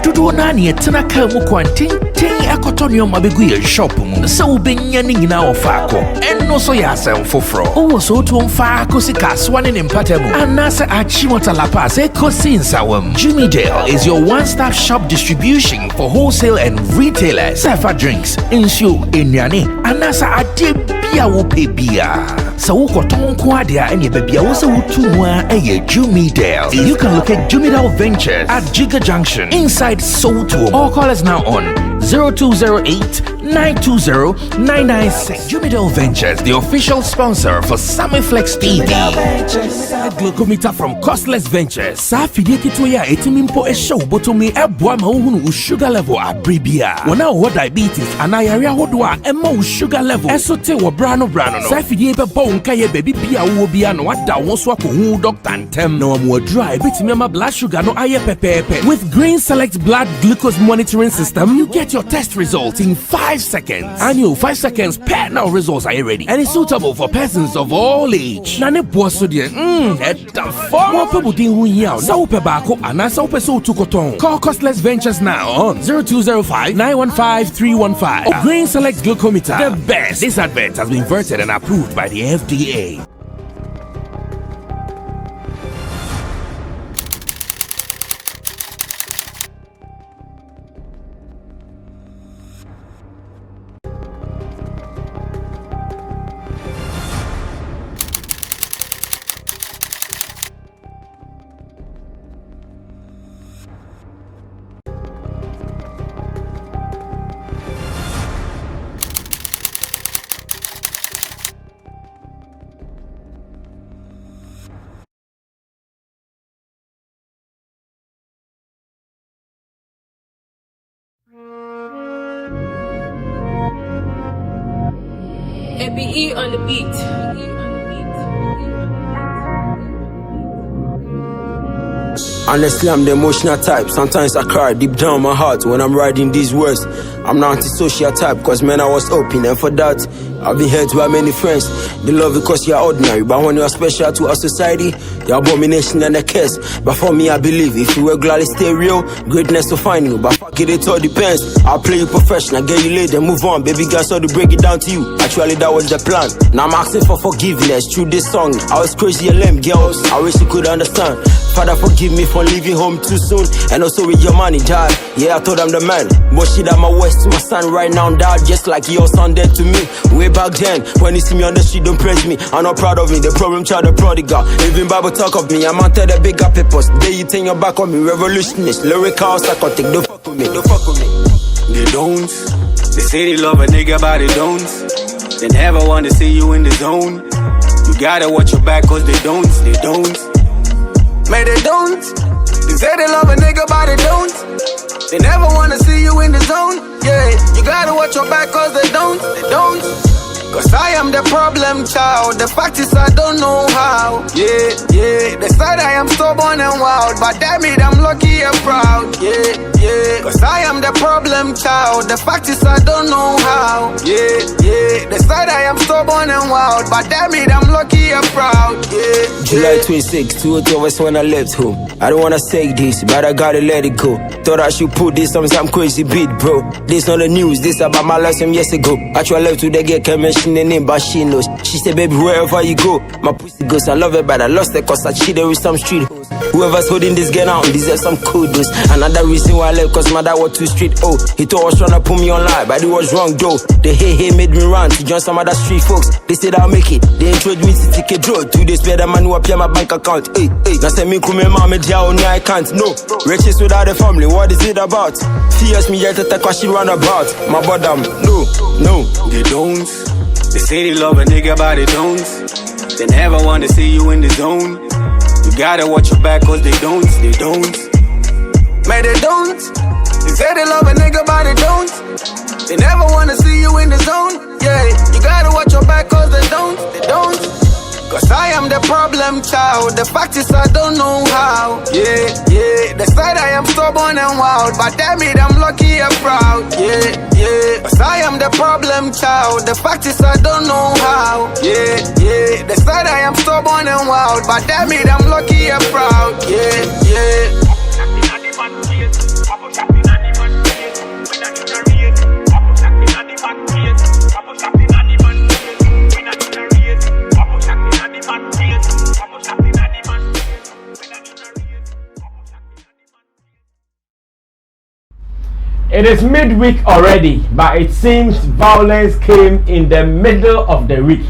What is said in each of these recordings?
Dodo na ne tena ka mu kwanten akotonyo mabegu ye shop mu se wo benya ni nyina wo faako enno so ya asem foforo wo so to mfa akosi kaswa ne mpatamu anase achimota la pass ekosi nsawam. Jimmy Dale is your one-stop shop distribution for wholesale and retailers. Safa drinks, insure, enyane, anase ade bia wo pe bia. So wo koton ko ade a ene bia wo se wo tu a eye Jimmy Dale. You can locate Jimmy Dale Ventures at Giga Junction inside Soto. All call us now on 0208-920-996. Jimmy Dale Ventures, the official sponsor for Sammy Flex TV. Glucometer from Costless Ventures. Safidi kitoya etimimpo e show botomi e boa ma uhunu sugar level abribia. Wana wo diabetes anayari ahodwa e ma sugar level. Esote wo brano no. Safidi e be bonka ye baby bia wo bia no wada won so akohu doctor ntem na wo dry bitimi ma blood sugar no aye pepepe. With Green Select Blood Glucose Monitoring System, you get your test results in 5 seconds. Annual 5 seconds pair now results are ready and it's suitable for persons of all age. Na ne boa so de Call Costless Ventures now on 0205-915-315 or Green Select Glucometer. The best. This advert has been vetted and approved by the FDA. ABE on the beat. Honestly, I'm the emotional type. Sometimes I cry deep down my heart when I'm writing these words. I'm not antisocial type, cause man I was open, and for that I've been hurt by many friends. They love you cause you're ordinary, but when you're special to our society, you're abomination and a curse. But for me I believe, if you regularly stay real, greatness will find you. But fuck it all depends. I'll play you professional, get you laid and move on. Baby girl, so to break it down to you. Actually that was the plan. Now I'm asking for forgiveness through this song. I was crazy and lame, girls, I wish you could understand. Father, forgive me for leaving home too soon, and also with your money, dad. Yeah, I thought I'm the man, but shit, I'm a west to my son right now, dad. Just like your son did to me way back then. When you see me on the street, don't praise me. I'm not proud of me. The problem child, the prodigal. Even Bible talk of me. I'm under the bigger papers. They you turn your back on me, revolutionist, lyrical, psychotic. Don't fuck with me. Don't fuck with me. They don't. They say they love a nigga, but they don't. They never want to see you in the zone. You gotta watch your back, cause they don't. They don't. Man, they don't. They say they love a nigga, but they don't. They never wanna see you in the zone. Yeah, you gotta watch your back, cause they don't. They don't. Cause I am the problem child. The fact is I don't know how. Yeah, yeah. They said I am stubborn and wild, but damn it, I'm lucky and proud. Yeah, yeah. Cause I am the problem child. The fact is I don't know how. Yeah, yeah. They said I am stubborn and wild, but damn it, I'm lucky and proud. Yeah, July 26, 2 hours when I left home. I don't wanna say this, but I gotta let it go. Thought I should put this on some crazy beat, bro. This not the news, this about my life some years ago. Actually left to the girl, can't mention the name, but she knows. She said, baby, wherever you go, my pussy goes. I love it, but I lost it cause I cheated with some street hoes. Whoever's holding this girl now deserves some kudos. Another reason why I left, cause my dad was too street. Oh, he thought I was trying to put me on live, but it was wrong though. The hey made me run to join some other street folks. They said I'll make it. They introduced me to take a draw. 2 days later, man who appear my bank account. Hey, now say me come mama jail, no I can't. No, riches without a family, what is it about? Fears me yet to take what she run about. My bottom, no. they don't. They say they love a nigga, but they don't. They never want to see you in the zone. You gotta watch your back, cause they don't. They don't. Man, they don't. They say they love a nigga, but they don't. They never wanna see you in the zone. Yeah, you gotta watch your back, cause they don't. They don't. Cause I am the problem child. The fact is I don't know how. Yeah, yeah. They said I am stubborn and wild, but damn it, I'm lucky and proud. Yeah, yeah. Cause I am the problem child. The fact is I don't know how. Yeah, yeah. They said I am stubborn and wild, but that mean I'm lucky and proud. Yeah, yeah. It is midweek already, but it seems violence came in the middle of the week.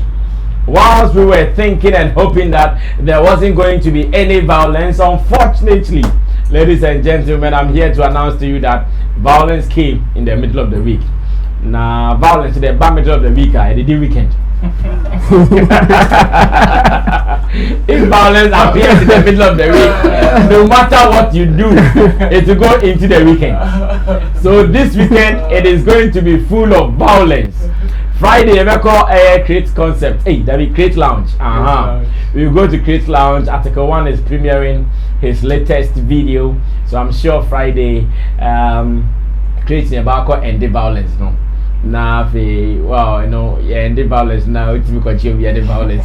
Whilst we were thinking and hoping that there wasn't going to be any violence, unfortunately, ladies and gentlemen, I'm here to announce to you that violence came in the middle of the week. Now, violence in the middle of the week, I did the weekend. If violence appears in the middle of the week, no matter what you do, it will go into the weekend. So this weekend, it is going to be full of violence. Friday, we call Create Concept. Hey, that be Create Lounge. We will go to Create Lounge. Article 1 is premiering his latest video. So I'm sure Friday, Create Nebako and the violence, no. Nah, wow, you know, yeah, and the violence now, it's because you the violence.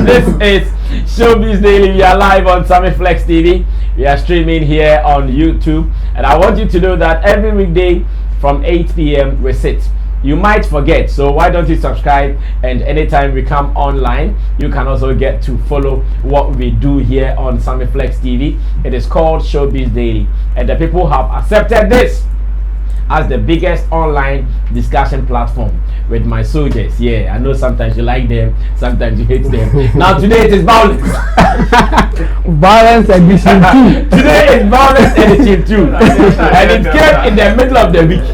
This is Showbiz Daily. We are live on Sammy Flex TV. We are streaming here on YouTube, and I want you to know that every weekday from 8 p.m. we sit. You might forget, so why don't you subscribe, and anytime we come online, you can also get to follow what we do here on Sammy Flex TV. It is called Showbiz Daily, and the people have accepted this as the biggest online discussion platform with my soldiers. Yeah, I know sometimes you like them, sometimes you hate them. Now today it is violence. Violence edition 2. Today is violence edition 2. And it came in the middle of the week.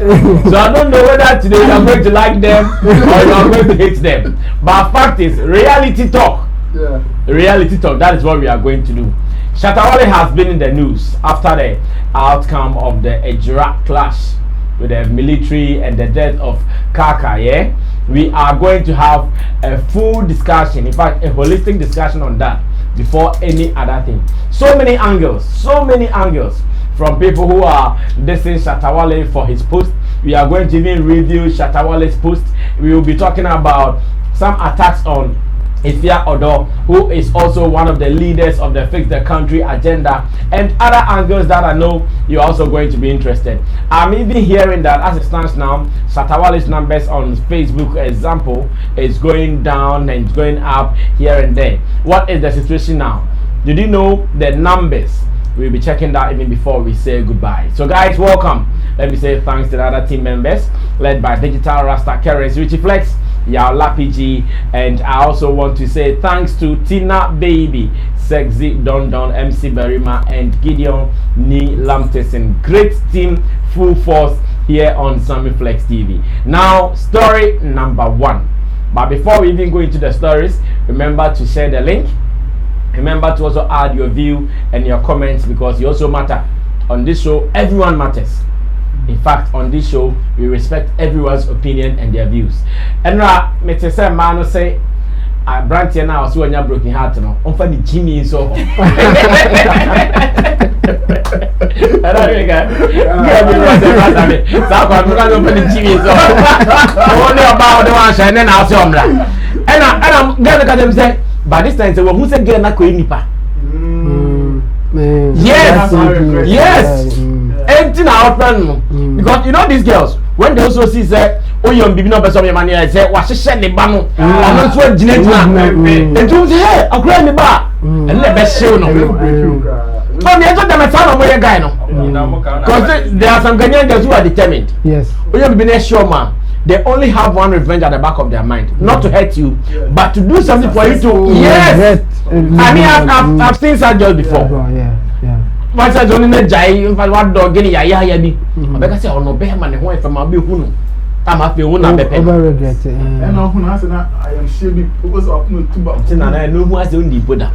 So I don't know whether today you are going to like them or you are going to hate them. But fact is, reality talk. Yeah. Reality talk, that is what we are going to do. Shatta Wale has been in the news after the outcome of the Ejura clash with the military and the death of Kaka. Yeah, we are going to have a full discussion, in fact a holistic discussion on that before any other thing. So many angles from people who are dissing Shatta Wale for his post. We are going to even review Shatta Wale's post. We will be talking about some attacks on Efia Odo, who is also one of the leaders of the Fix the Country agenda, and other angles that I know you're also going to be interested. I'm even hearing that as it stands now, Shatta Wale's numbers on Facebook, example, is going down and going up here and there. What is the situation now? Did you know the numbers? We'll be checking that even before we say goodbye. So guys, welcome. Let me say thanks to the other team members led by Digital Rasta Currency, Richie Flex, Yao Lapiji, and I also want to say thanks to Tina Baby, Sexy Don Don, MC Berima, and Gideon Ni Lamteson. Great team, full force here on Sammy Flex TV. Now, story number 1. But before we even go into the stories, remember to share the link. Remember to also add your view and your comments, because you also matter. On this show, everyone matters. In fact, on this show, we respect everyone's opinion and their views. And now, Mr. Sam Mano say, Abronye now so when you broken heart no. On for the Jimmy so. And I think get me right there. So I'm going to the Jimmy so. Only about the one shine and I'll see them. And I'm going to them say, but this time say, well, who said get na ko nipa? Yes. Anything happen because you know these girls when they also see say oh you bibi no person your money say wa hye ne ba no ono so agina and you say hey akura me ba and le be show no oh me to dem say no mo guy no because there are some Ghanaian girls who are determined. Yes, oh you bibi na sure man, they only have one revenge at the back of their mind, not to hurt you, but to do something for you to. Yes, I mean I've seen such girls before. Once I don't know Jai, if I want dog any ya be. I say, oh no, bear man, who from my be who. I'm happy when I'm regret it. And now who has that I am shabby because of no two bucks. And I know who has the only Buddha.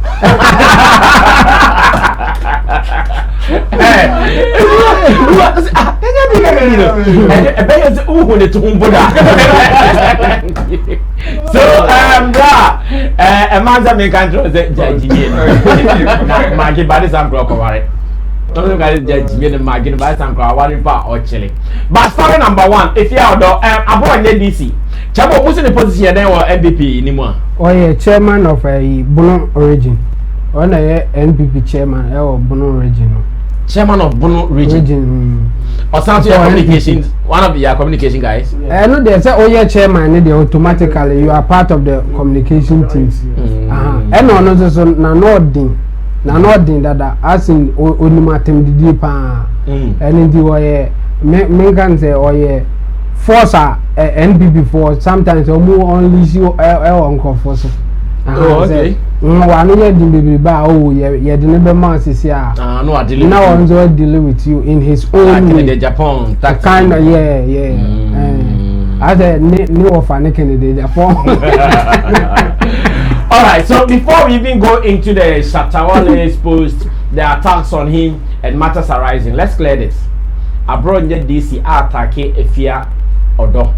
So a man's a control the Maggie body some clock over it. Don't guys just be the margin by some crowd or chilling. But story number 1, if you are Abronye DC. Chabo, who's in the position then or MVP anymore? Oh yeah, chairman of a Bono Origin. On a NPP chairman or Bono Origin. Chairman of Bono Region. Or something communications. One of your communication guys. I know they say, oh yeah, chairman, they automatically you are part of the communication teams. And on also nothing that as in Onimatem the deeper and in the way men can say, oh yeah, force NPP for sometimes or more only you uncle force. Oh, okay. One year the baby ba oh yeah the neighbor man says yeah. No, I deal. Now one's dealing with you in his own way. The Japan, that kind of yeah. As a new of an Kennedy Japan. All right. So before we even go into the Shatta Wale's post, the attacks on him and matters arising, let's clear this. Abronye DC attack Efia Odo.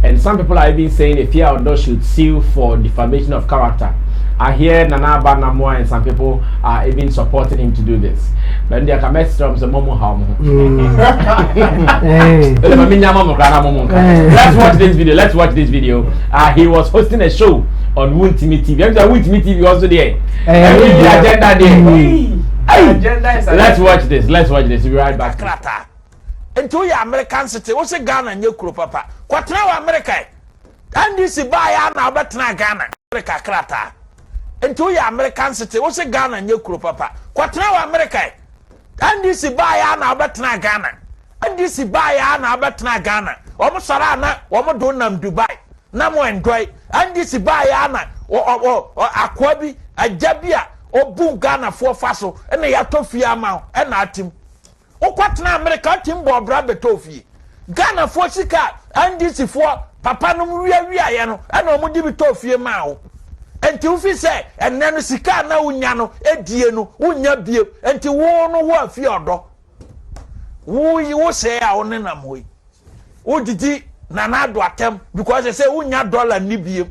And some people are even saying Efia Odo should sue for defamation of character. I hear Nana Banamwa and some people are even supporting him to do this. But they are messed up some Let's watch this video. He was hosting a show on Wontimi TV. Wontimi TV also there. And with the agenda there. Let's watch this. We'll be right back. Into your American city, what's a Ghana and your crew, papa? What now, America? And this is by now, but now Ghana, America crata. Into your American city, what's a Ghana and your crew, papa? What now, America? And this is by now, but now Ghana. And this is by now, but now Ghana. Almost Sarana, almost Dunham Dubai. Namo and Dry. And this is by Anna or Aquabi, a Jabia, or Boom Ghana for Faso, and a Yatofia Mount, and Atim. O kwatna America timbo bra betofi Ghana for sika and this for papa no wia ye no e na omudi betofie ma wo enti wo fi se enne no sika na unya no edie no unya bie enti wo no wo afie odo wo yi wo se a wo ne nam hoi wo didi na na do atem because they say unya dollar ni bie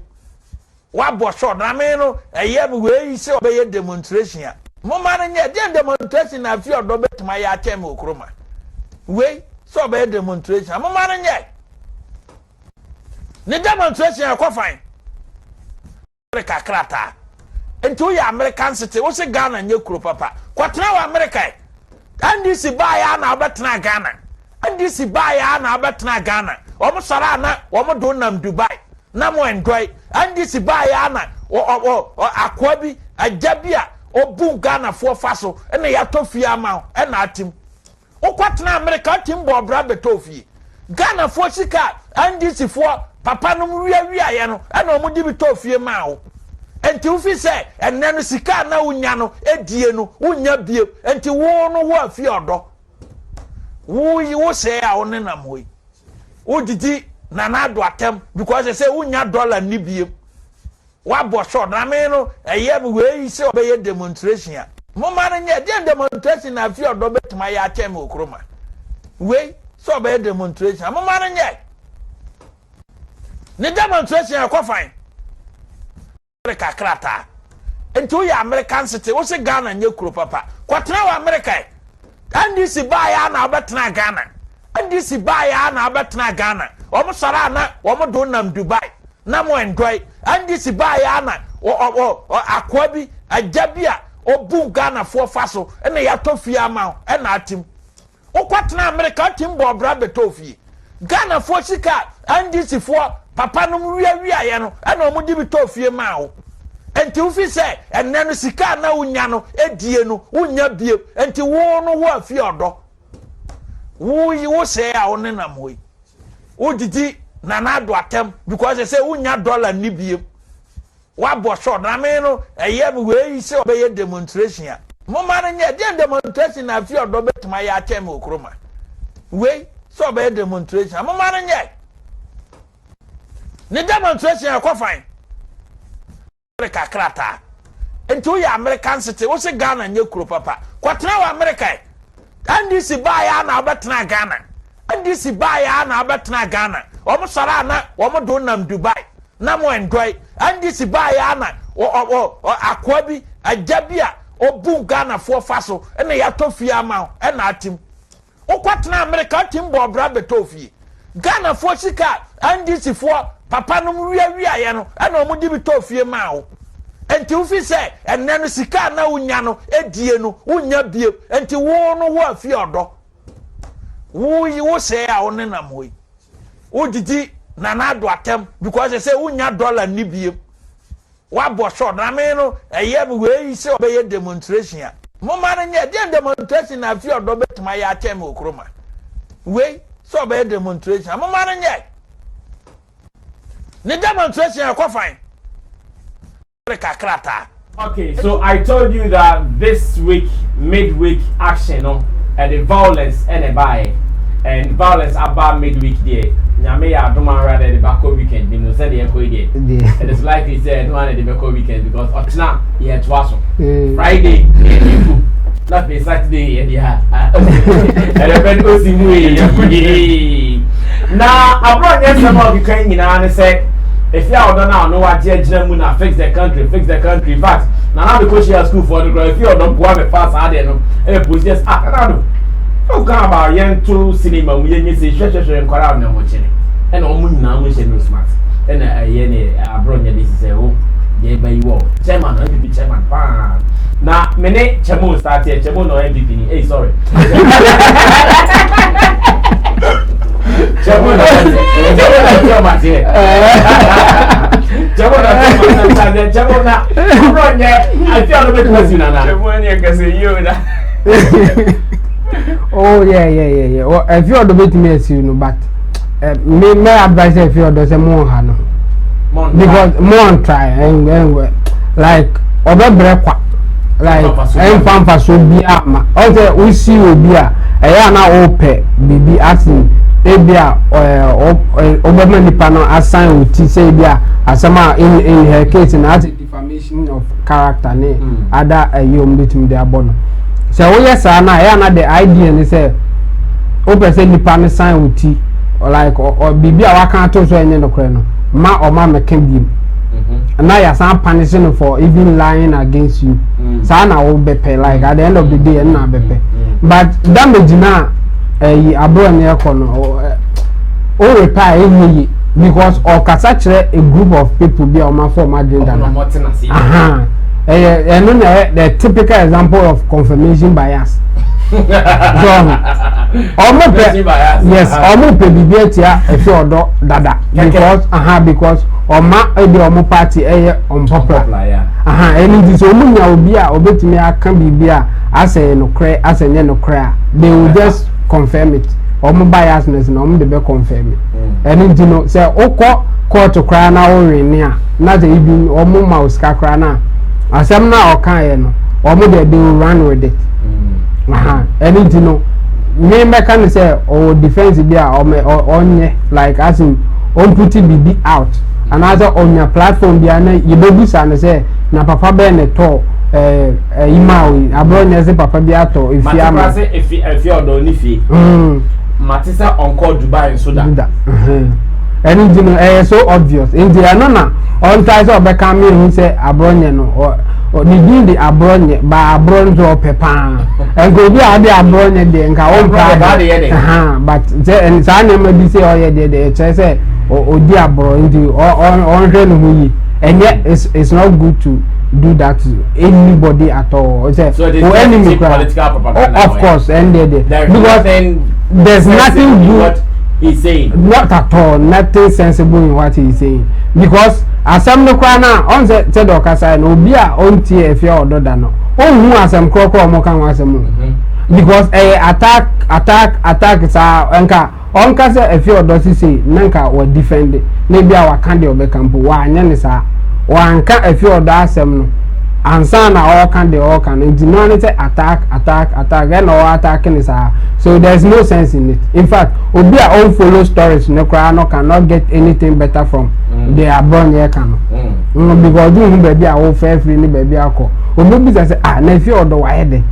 wa bo short na me no eye me we yi se obeye demonstration a Mama nye demonstration na fi odo betuma ya atem okroma. We so be demonstration. Mama nye. Ne demonstration akwa fine. America krata. Enti ya American city, wo se Ghana nye kuro papa. Kwatena wa America. Andi si ba ya na obetena Ghana. Andi si ba ya na obetena Ghana. Omo sara na omo do nam Dubai. Na mo enjoy. Andi si ba ya na akwabi ajabia Obu Ghana for Faso, and a Yatofia Mount, and Atim. O Quatna America Timbo Bra Betofi. Ghana for Sika, and this is for Papa no Riano, and Omudi Betofia Mao. And Tufi say, and then Sika na Unyano, Ediano, Unya Bio, and to war no war Fiodo. Who you say our Nenamui? Who did he Nanado attempt because they say Unya dollar Nibium. Wabo short na me no eye we say obey demonstration mama nye demonstration na fi odo betuma ya atem okroma we so obey demonstration mama nye ne demonstration akwa fine America krata enti ya American city wo se Ghana nye kuro papa kwatena wa America andi si ba ya na obetena Ghana andi si ba ya na obetena Ghana omo sara na omo do nam Dubai na mo enjoy andi si ba ya na akwabi ajabia obu Ghana for Faso ene yatofia ma ene atim o kwatena America timbo bra betofie Ghana for sika andi si for papa no wia ye no ene omudi betofie ma wo enti wo fi se ene no sika na unya no edie no unya bie enti wo no wo afie odo wo yi wo se a wo ne nam hoi wo didi na na do atem because they say unya dollar ni biem wa bo short na me no eye we yi say obey demonstration a mama nye demonstration na fi odo betuma ya atem okroma we so obey demonstration mama nye ne demonstration akwa fine America krata enti ya American city wo se Ghana nye kuro papa kwatena wa America andi si ba ya na obetena Ghana andi si ba ya na obetena Ghana omo sara na omo do nam Dubai na mo enjoy andi si ba ya na akwabi ajabia obu Ghana for faso ene ya tofie ama ena atim okwatena America tim bo bra betofie Ghana for sika andisi for papa no wia ye no ena omudi betofie ma wo enti ufi se enne no sika na unya no edie no unya bie enti wo no wo afie odo wo say a one na moyi wo didi na na do atem because they say unya dollar ni bie wa bo short na me no eye me we say obey demonstration a mo ma na nya demonstration na afie odo betuma ya atem okroma we so obey demonstration mo ma na nya ni demonstration e ko fine. Okay, so I told you that this week, midweek action, and the violence and the buy, and violence about midweek there. Nyame don't want rather the back weekend. You know, said the echo there. And it's like he said, no one the back weekend because Oxna he had twice. Friday, not be Saturday, and yeah, and the bed goes in way. Now, Abronye some of you came in and said. If you don't know what Jena fix the country. In fact, now because she has school for the girl, if you don't go have a fast idea, no, and push just no about young to cinema, we say, and crowd no much. And all now we no smart. And Abronye, this is a home, yeah, by you all. Chairman, MVP chairman, now, many Chamo start here, Chamo no MVP, hey, sorry. Chamo no oh yeah. Well, if you are the bit me as you know, but me advice if you are the more hano because more try and like other break like and pampa so be ama also we see obi a na ope bibi asking ebia obama nipa no assign uti say bia asama in her case na as defamation of character ne other yom bitum de abono so we yes na the idea ni say ope say nipa no sign uti like or bibi a waka to so enye no kre no ma o ma meka biem na ya san punishing for even lying against you sa na wo bepe like at the end of the day na bepe but damage na Abronye kono o reply eyi because o kasa kire a group of people be o ma form agenda na no na the typical example of confirmation bias yes almost bibi etia efi odo dada because oma e de omo party unpopular any this omunya obi a obetimi aka bibi a ase no kre asenye no kre they will just confirm it omo biasness na omo de be confirm it any you know say okọ court kra na o win a na the even omo mouse ka kra na asem na o kan ye no omo de they will run with it any you know me can say or defense be on like as in on putting BB out another on your platform be you be say na papa be ne to imawi Abronye say papa be ato if you do ni fi matisa on call Dubai so that and you know so obvious in the anona on ties of become me who say Abronye no or the Abronye ba Abronye or pepa and go be the Abronye de nka on but and sana me say oh yeah they say or the Abronye on and yet it's not good to do that to anybody at all. So enemy political propaganda. Of course, and because there's nothing good he's saying. Not at all, nothing sensible in what he's saying. Because asem no kwa na on said okasa no obi a on tie Efia ododa no. Ohun asem krokro mo kan asem. Because attack sa enka on kase Efia odosi say nanka we defend na bia wa kan de obekampo wa anya ne sa wanka Efia odo asem no ansa na all can and no say attack and all attacking is so there's no sense in it. In fact obi a own follow stories no cannot get anything better from the Abronye can because you baby a whole fair free ni baby akọ obi say na Efia odo wa head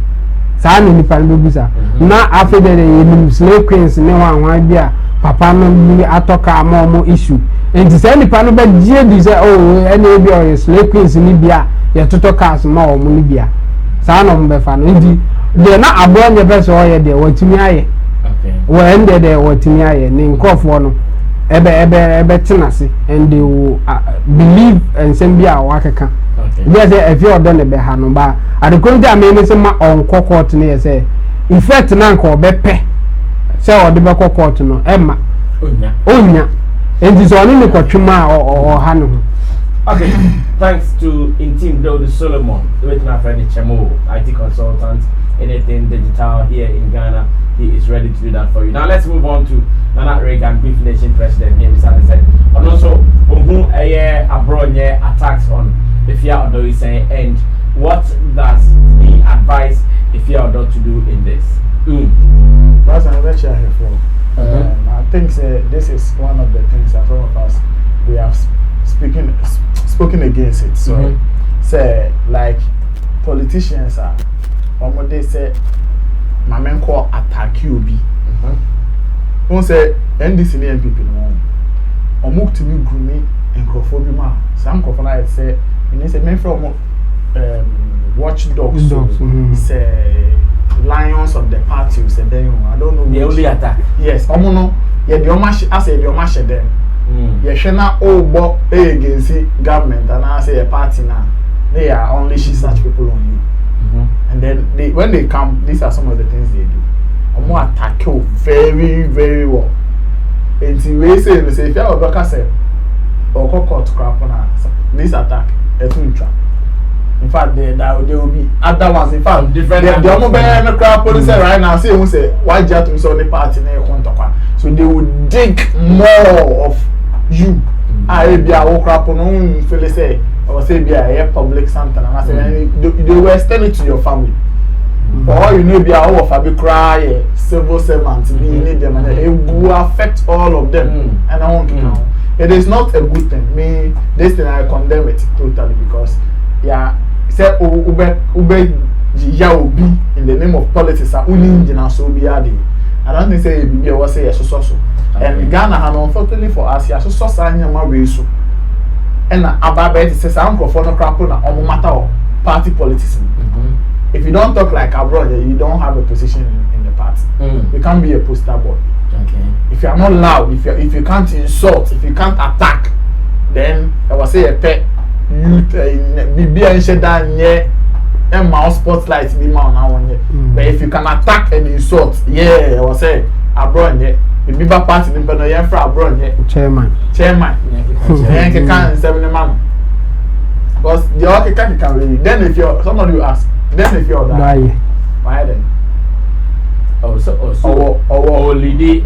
sa ni pan baby sa na after the slave queens ni wan bia papa no bi atoka mo issue and say ni pan be die di say oh any bi o slave queens ni bia ya toto cars ma o mu ni bia saa no mbefa no ndi de na Abronye pese oye de watimi aye we ende de watimi aye ni nkofo no ebe tenase and they will believe and send bia wakeka they say if you don be ha no ba adekonti amene se ma on court ne say effect na nka obepe say o de be court no ema onya enti so oni ne kwatwuma o ha no. Okay, thanks to Intim Dodi Solomon, with my friend Chemo, IT consultant, anything digital here in Ghana. He is ready to do that for you. Now let's move on to Nana Reagan, Beef Nation President, James said, and also Abronye attacks on Efia Odo is saying, and what does he advise Efia Odo to do in this? That's another chair here for. I think this is one of the things that all of us we have spoken against it. So say like politicians are what they say my men call attack you be won say NDC and MPP no omuk to me grumi encrophobia ma some crofona say you say men from watchdogs say lions of the party say then I don't know they only attack yes omo yeah the omash as the omash them Yeshena Obo against government and I say a party now. They are unleashing such people on you. And then when they come, these are some of the things they do. I'm more attack you very, very well. And we say if you have a say or court crap on this attack, a twin trap. In fact, there will be other ones. In fact, different. The only crap police right now say why just to so the party so they will dig more of you. I be a crap on feel say or say be a public something and I say they will extend it to your family. For all you know, be a of a big cry, civil servants, be need them and it will affect all of them. And I want to know it is not a good thing. Me, this thing I condemn it totally because say ube ya obi in the name of politics are uni so be adi. I don't think say be was say so. And Ghana had unfortunately for us ya so sanya way so. And ababa says uncle for no crap on matter of party politics. If you don't talk like Abronye, you don't have a position in the party. You can't be a poster boy. Okay. If you are not loud, if you can't insult, if you can't attack, then I will say a pet youth be and shed down here and mouse spotlight be man now on here. But if you can attack and insult, I will say Abronye. The Biba party in Penoyan for Abronye. Chairman. Can't 70 man. Because the okay can really. Then if you're somebody you ask, then if you're that why then? Oh, lady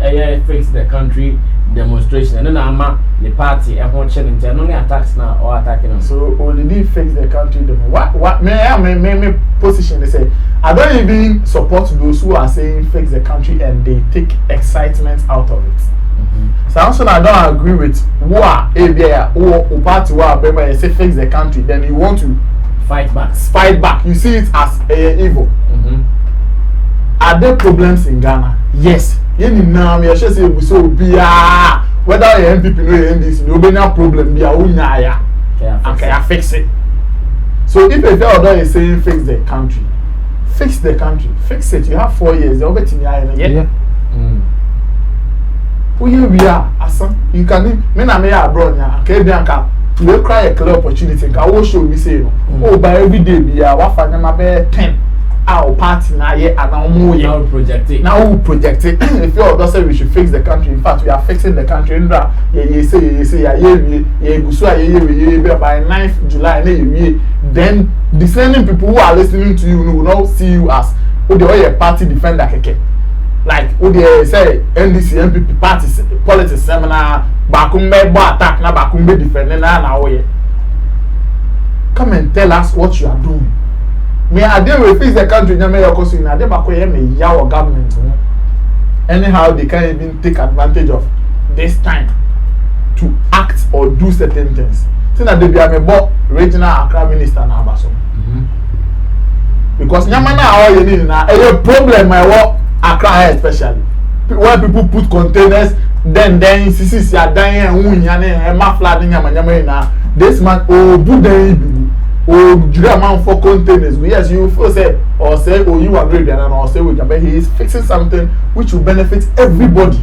fix the country demonstration and then the party and one challenge and only attacks now or attacking them. So lady fix the country what may position they say I don't even support those who are saying fix the country and they take excitement out of it. So I don't agree with who party who say fix the country, then you want to fight back. You see it as evil. Are there problems in Ghana? Yes. Now you should say so be whether MPP no NDC no be no problem be okay, fix it. So if a fellow is saying fix the country, fix it. You have 4 years. They'll bet in yeah. Who you are, Asa? You can me na me Abronye. Okay, Bianca. You cry a clear opportunity. Can what show me say? Oh, by every day be what for them about 10. Our party now and now more. Now project it. If you all say we should fix the country, in fact we are fixing the country. You say by 9th July. Then the same people who are listening to you will not see you as a party defender keke. Like who they say NDC MPP parties politics seminar bakumbe attack na bakumbe defender na way. Come and tell us what you are doing. Me I dey we fix the country na me yokoso in ade bakoye me yawo government. Anyhow they can't even take advantage of this time to act or do certain things. Say na dey be amebo regional Accra minister na abaso. Because nyama na how you need na a problem my work Accra especially when people put containers then CCC are dying and wunya na flooding nyama na this man obu den oh, Julia man for containers. Yes, you feel say or say, oh, you agree, and or say with but he is fixing something which will benefit everybody.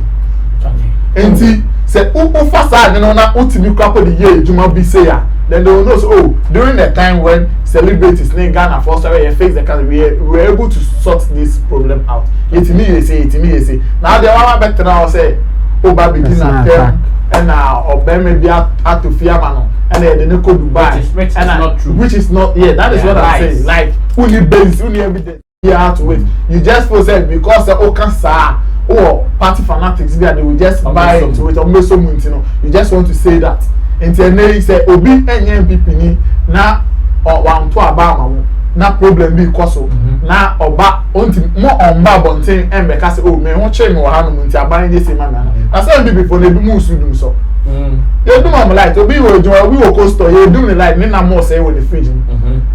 And he said, oh, fast, you know, now ultimately crap of the year, you might be say, then they will know, so, oh, during the time when celebrities in Ghana for sorry, fix the country, we were able to sort this problem out. It's me, you say. Now they are better now say, oh, baby, this and now, or maybe out to Fiamano. And then they go Dubai, which is not true. Which is not, yeah, that is what I'm saying. Like, only base, only evidence. You have to wait. You just for say because the cancer or party fanatics there, they will just buy into it or make some money. You know, you just want to say that. Until they say, Obi and MPP na or one to Obama na problem because so na Oba more on Babontin and because oh me won't change or hand money to buy this man. I said before they do move to so. You do my light. Obi will join. We will cost. You do me like me na more say with the fridge.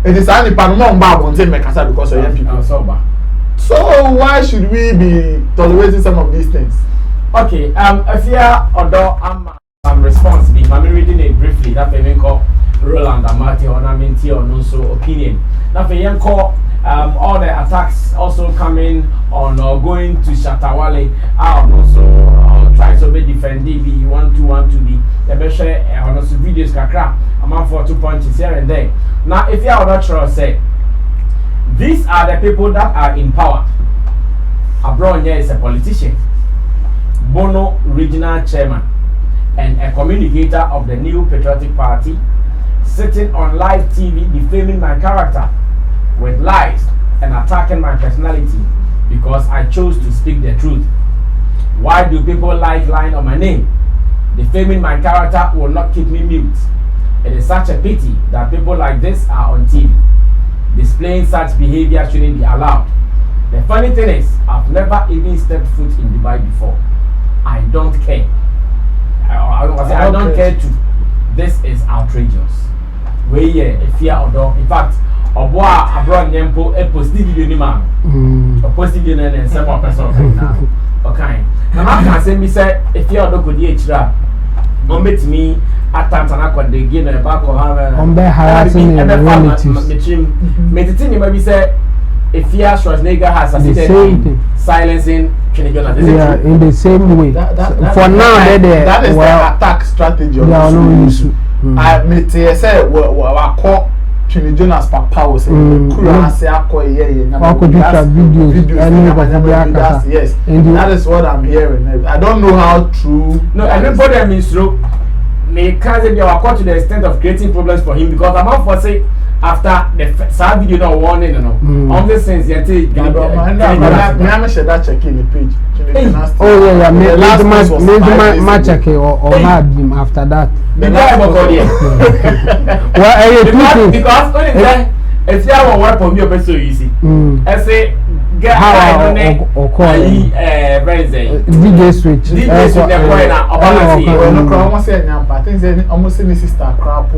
It is only Panama Babontin because of young people. So why should we be tolerating some of these things? Okay, Efia, although I'm responsible, I'm reading it briefly. That payment call Roland Amati ornamenty or no so opinion. Now for young call all the attacks also coming on or going to Shatta Wale. Also try to be defending the 1-2-1-2 the best on also videos kakra. I'm out for 2 points here and there. Now if you are not sure say these are the people that are in power. Abronye is a politician, Bono regional chairman, and a communicator of the New Patriotic Party, sitting on live TV defaming my character with lies and attacking my personality because I chose to speak the truth. Why do people like lying on my name? Defaming my character will not keep me mute. It is such a pity that people like this are on TV. Displaying such behavior shouldn't be allowed. The funny thing is, I've never even stepped foot in Dubai before. I don't care. I don't care too. This is outrageous. We Efia Odo. In fact, Oboa Abronye a posted video ni man. A posted video and several person now. Okay. Now I can say me say Efia Odo could be extra. Moment me at Tantana could they gain a back or have on the harassing relatives. Meditating maybe say Efia Schwarzenegger has assisted silencing Kenigona. Yeah, in the same way. For now, that is the attack strategy. I mean, say what call Kenigana's papa was saying. Yes, that is what I'm hearing. I don't know how true. No, everybody means true. May can't be caught to the extent of creating problems for him because I'm not for say after the sad video no warning on this sense you take I'm share that check in the page. Oh yeah, maybe my check or mad him after that. Well, because only if you have a work on your so easy. I say get how or call DJ switch. DJ switch the point now. I think say almost any sister crap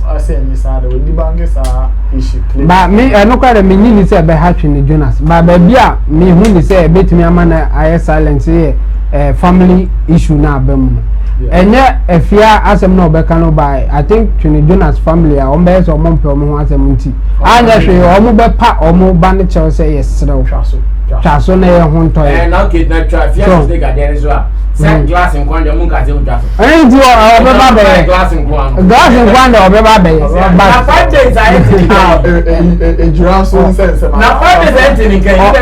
I say this side with the bangers are issue. But me I no quite me need say be hatching Jonas. But baby me who say bet me am na I silence here family issue na bem. And yet, if you are as a no becano by, I think Jonas family are on base or Mompel as a multi. And actually, or mobile pat or more bandit say yes, so Chasso near Honto. And now kidnap traffic, they got there as well. Send glass in Quanda Munka. And you are glass in Quanda. Glass in Quanda or Baba. But 5 days I a giraffe sense. Now 5 days entering can you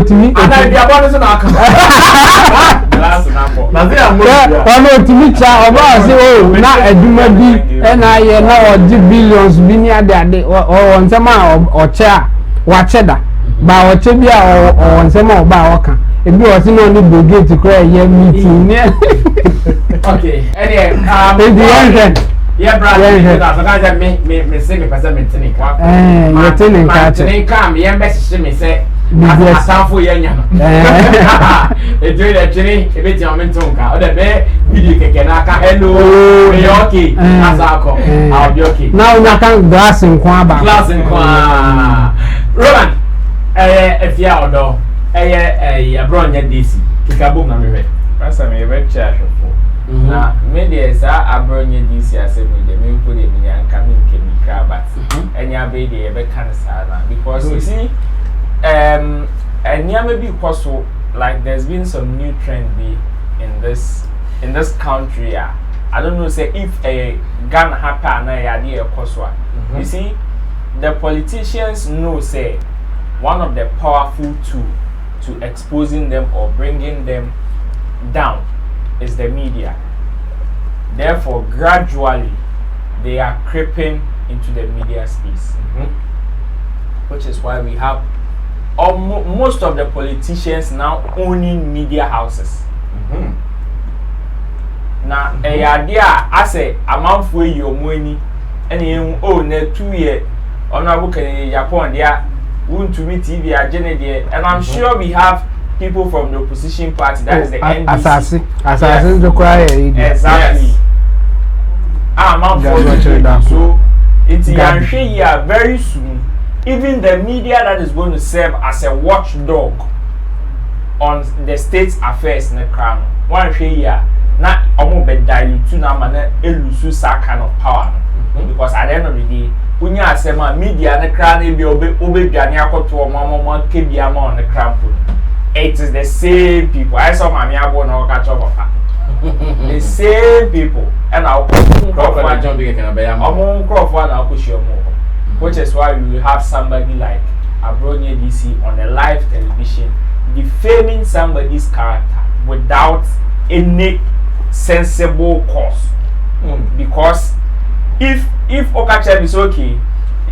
to me. And I be a bonus on ọ̀nà òtìmíkà ọba ọ̀sẹ̀ o na ẹ̀dùnmọ̀ bí ẹ̀nà ayẹ náà ọ̀dí billions bí ní adé ọ̀wọ̀ nsẹ́mà ọ̀kyẹ́ a wàkyẹ́ da bá ọ̀kyẹ́ bí a ọ̀wọ̀ nsẹ́mà ọba ọ̀ka ebi ọ̀sẹ̀ náà ní brigade kúrẹ́ ẹ̀yẹ meeting ní ẹ̀. Okay ẹ̀dẹ̀ yeah brother that's what I me say me person me tininka you tininka tininka me yem be hye me say asanfo ye nya no ejoy the chini e be ti o me ntonka o de be video keke na aka hello me okay asako I'll be okay now you can glass in kwa ba glass in kwa Roland Efia Odo Abronye DC kikabom na me Pastor me be chashofo na me dey sa Abronye DC asem me me put it in and coming can but any abe de be kind of sad because you see and yeah maybe because like there's been some new trend be in this country. I don't know say if a gun happen na ya dey ekoswa. You see the politicians know say one of the powerful tool to exposing them or bringing them down is the media. Therefore, gradually, they are creeping into the media space, which is why we have most of the politicians now owning media houses. Now, I say, a month for your money, and you own a 2 year on a book in Japan, there, won't to meet TV agenda, and I'm sure we have people from the opposition party, that is the NDC. Assassin to cry. Exactly. So it's very soon. Even the media that is going to serve as a watchdog on the state's affairs in the crown. One year, not almost be dilute to now man lose that kind of power. Because at the end of the day, when you say media in the crown, be on the crown. It is the same people. I saw my abo no catch up of her. The same people. And I'll which is why we will have somebody like Abronye DC on a live television defaming somebody's character without any sensible cause. Because if Okacha is okay,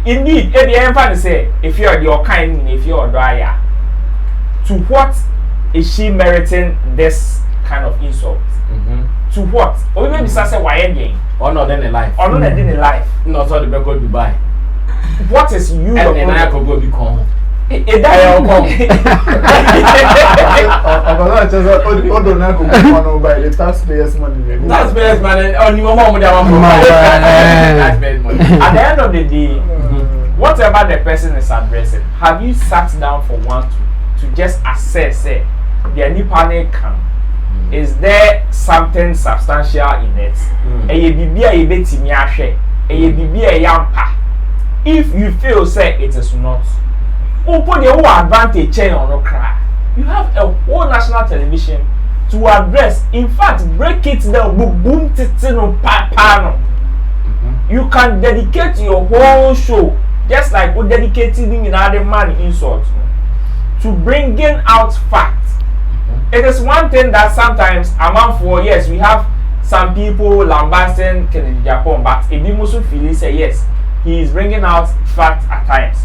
indeed, if you ever say if you're the kind, if you're dryer. To what is she meriting this kind of insult? To what? Or maybe say why again? Or not in a life. Or not in a life. Not so the go Dubai. What is you? And I could go become. It doesn't come. Taxpayers money. Taxpayers money. Only one more money. At the end of the day, whatever the person is addressing, have you sat down for one to just assess the nipa can? Is there something substantial in it? If you feel say it is not, put the whole advantage chain on no cry. You have a whole national television to address. In fact, break it down. Boom, pano. You can dedicate your whole show, just like we dedicated in another man insult, to bringing out facts. It is one thing that sometimes among 4 years we have some people lambasting Kennedy Japan, but Ebimusu Philly say yes, he is bringing out facts at times.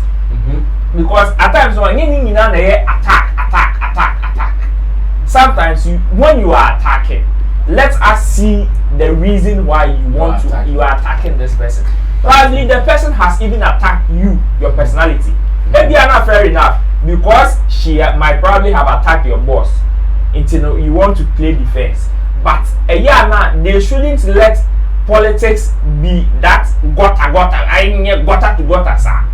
Because at times when you attack. Sometimes when you are attacking, let us see the reason why you are attacking this person. Probably the person has even attacked you, your personality. Maybe you are not fair enough because she might probably have attacked your boss. Until you want to play defense, but they shouldn't let politics be that gotta sir.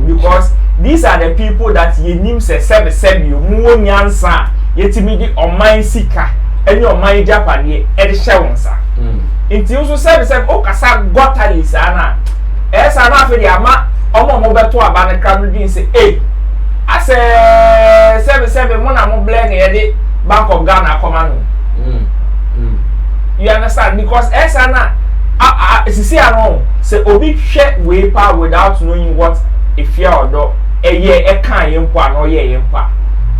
Because these are the people that you name say you mu nyansa yetimidi oman sika any oman japani e share sir. Until you say o kasa gotta lisana esa na fe di ama omo beto aba ne kram din say I say 7 when I'm blame Bank of Ghana command. You understand? Because Esana see around say obi share waper without knowing what Efia or do a year a kind yempa no ye yempa.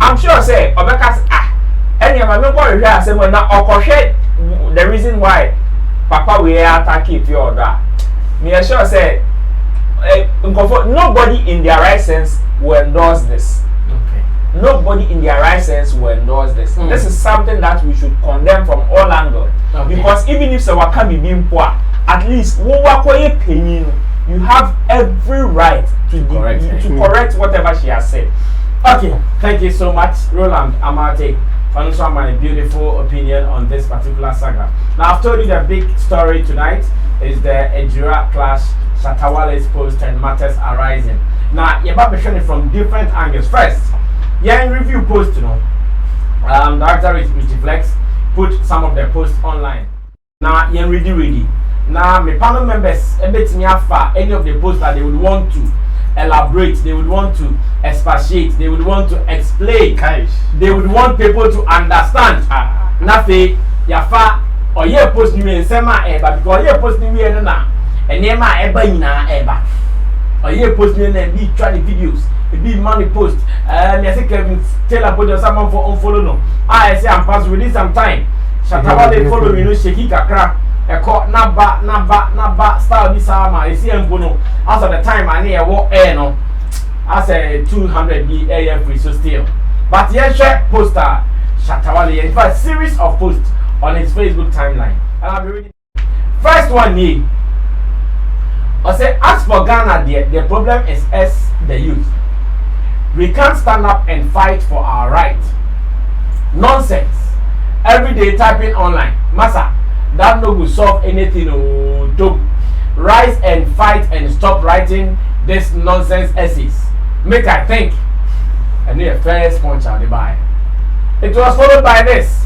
I'm sure say Obeka any of my member here say when now or share the reason why Papa we attack Efia or that. Me sure say nobody in their right sense will endorse this. Nobody in their right sense will endorse this. This is something that we should condemn from all angles. Because even if Sawaka be being poor, at least you have every right to correct whatever she has said. Okay, thank you so much, Roland Amate, for my beautiful opinion on this particular saga. Now, I've told you the big story tonight is the Ejura clash, Shatta Wale's post and matters arising. Now, you're about to show it from different angles. First, in review post, director Mr. Flex put some of the posts online. Now, you're ready. Now, my panel members, any of the posts that they would want to elaborate, they would want to expatiate, they would want to explain, they would want people to understand. Nothing, yafa, or ye post new in sema eba, because ye post new in na, and yema eba ina eba, or ye post new and be trying videos, it be money post. I say Kevin tell about someone for unfollow no. I say I'm passing within some time. Shatta Wale follow me no shaky kakra. Eko naba style this summer. You see no. As of the time I need a walk air no. I say 200 be air free so still. But yes, share poster Shatta Wale. In fact, series of posts on his Facebook timeline. And I'll be reading. First one here. I say as for Ghana, the problem is us the youth. We can't stand up and fight for our right. Nonsense. Every day typing online. Massa, that no will solve anything. Oh, don't rise and fight and stop writing this nonsense essays. Make I think. And the first punch out the buy. It was followed by this.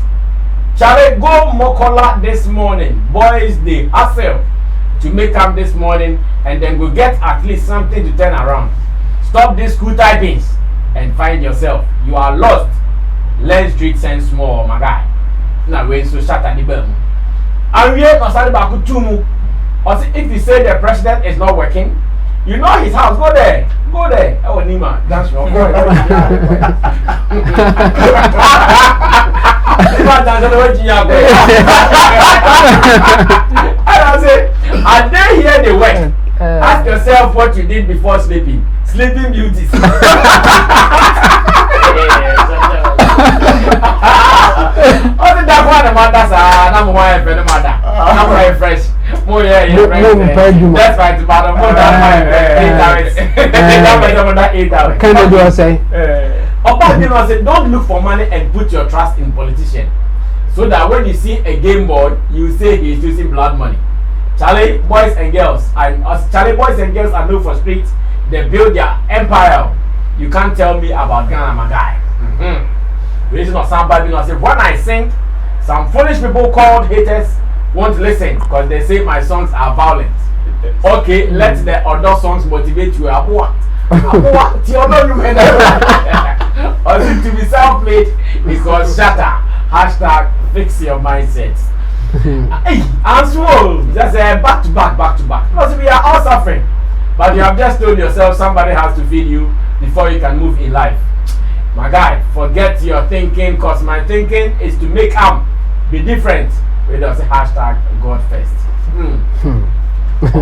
Charlie go Mokola this morning. Boys, they hustle to make up this morning and then we'll get at least something to turn around. Stop these school typings and find yourself. You are lost. Learn street sense more, my guy. Now we so shatter the bell. And we are not back to Tumu. Or if you say the president is not working, you know his house. Go there. Go there. Oh Nima, that's wrong. Go there. And I say, are they here they work? Ask yourself what you did before sleeping. Sleeping beauties. Oh, that one matters. I'm my friend, mother. I'm my fresh. More yeah, that's right, madam. More than my 8 hours. Can I do I say? Say, don't look for money and put your trust in politicians. So that when you see a game board, you say he's using blood money. Charlie boys and girls, Charlie boys and girls are known for streets. They build their empire. You can't tell me about Ghana, my guy. Reason of somebody not say when I sing, some foolish people called haters won't listen because they say my songs are violent. Okay, let the other songs motivate you. Or to be self-made because Shatta. Hashtag fix your mindset. Hey, and so just back to back. Because we are all suffering. But you have just told yourself somebody has to feed you before you can move in life. My guy, forget your thinking because my thinking is to make be different. We don't say hashtag God first.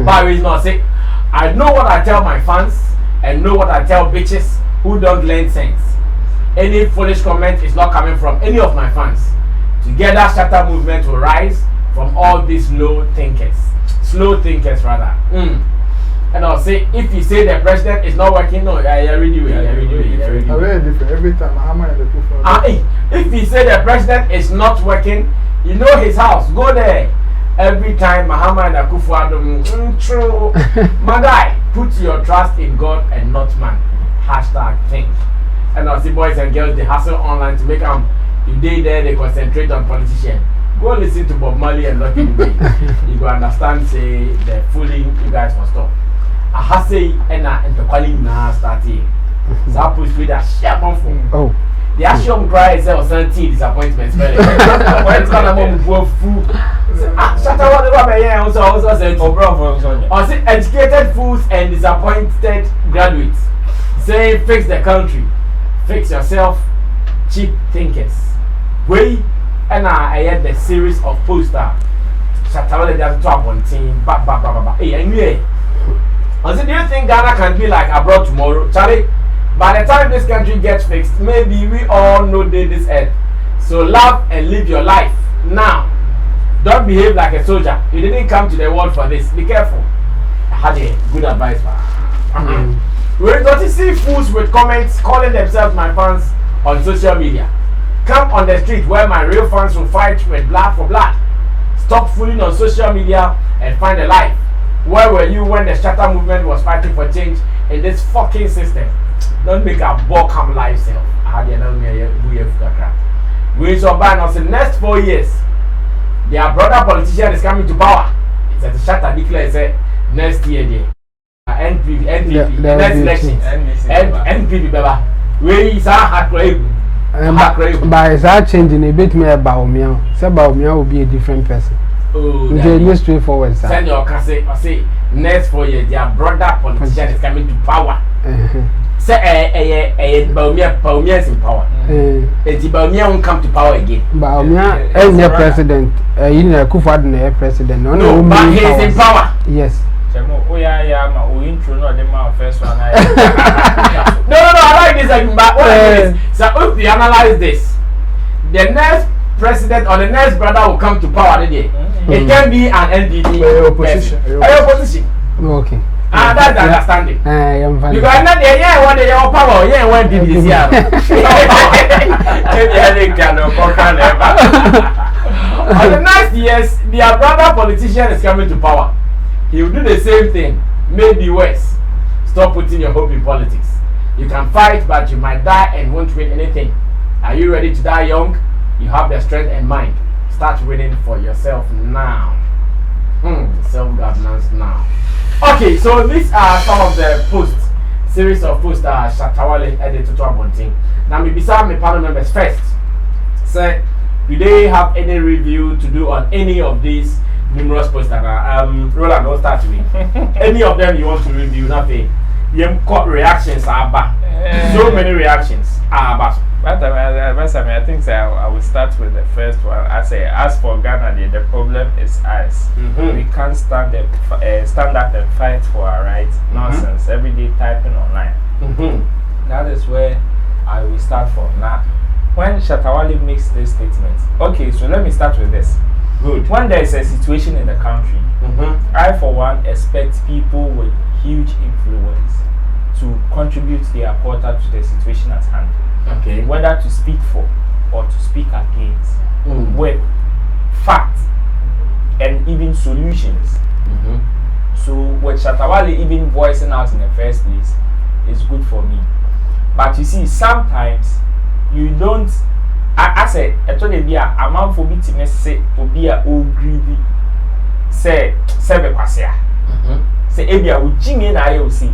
But we not say, I know what I tell my fans and know what I tell bitches who don't learn sense. Any foolish comment is not coming from any of my fans. Together, Shatta movement will rise from all these slow thinkers rather. And I'll say, if you say the president is not working, no, I already will. Very different every time. If you say the president is not working, you know his house. Go there. Every time Mahama and Akufo-Addo, true. My guy, put your trust in God and not man. Hashtag think. And I'll see boys and girls, they hustle online to make if they there, they concentrate on politicians. Go listen to Bob Marley and Lucky Dube. You go understand, say, they're fooling you guys for stop. I have say, and the calling now starting. So I push with that share one phone. Oh. The actual cry is 17 disappointments. When it's going to go through. Shatta Wale also said, or say educated fools and disappointed graduates. Say, fix the country. Fix yourself, cheap thinkers. Way and I had the series of poster. Shatta Wale just drop on team. Hey, anyway. I said, do you think Ghana can be like abroad tomorrow? Charlie, by the time this country gets fixed, maybe we all know this end. So love and live your life now. Don't behave like a soldier. You didn't come to the world for this. Be careful. I had a good advice for We're going to see fools with comments calling themselves my fans on social media. Come on the street where my real fans will fight with blood for blood. Stop fooling on social media and find a life. Where were you when the Shatta movement was fighting for change in this fucking system? Don't make a ball come live self. We shall ban us in the next 4 years. Their brother politician is coming to power. said Shatta declare say next year there. NPP next election. NPP baba. Where is our hackle? By that changing a bit more about me. Say about me will be a different person. Oh, it's straightforward. Send your cassette or say next 4 years their brother politician is coming to power. Say Baumia is in power. Baumia won't come to power again. Baumia is the president. You know, Kufad is president. No, but he is in power. Yes. Oh yeah, my intro not the first one. No, I like this. But what I mean is, so if we analyze this, the next president or the next brother will come to power today. It can be an NDD opposition. Okay. And that's the understanding. Because not the one they are power, one DDC. On the next years, their brother politician is coming to power. He will do the same thing, maybe worse. Stop putting your hope in politics. You can fight, but you might die and won't win anything. Are you ready to die young? You have the strength and mind. Start winning for yourself now. Self-governance now. Okay, so these are some of the series of posts that Shatta Wale edited to Abronye. Now, maybe some of my panel members first say, do they have any review to do on any of these numerous posters? Roland, don't start with any of them you want to review. Nothing. Reactions are back. So many reactions are back. But I think I will start with the first one. I say, as for Ghana, the problem is us. We can't stand up and fight for our rights. Nonsense. Every day typing online. That is where I will start from. Now, when Shatta Wale makes this statement, okay, so let me start with this. Good. When there is a situation in the country, I for one expect people with huge influence to contribute their quota to the situation at hand. Okay. Whether to speak for or to speak against with facts and even solutions. So with Shatta Wale even voicing out in the first place is good for me. But you see, sometimes you don't. I said, I told you, a man for me to say, to be a old greedy. Say, Passia. Say, Ebia, with Jimmy and I will see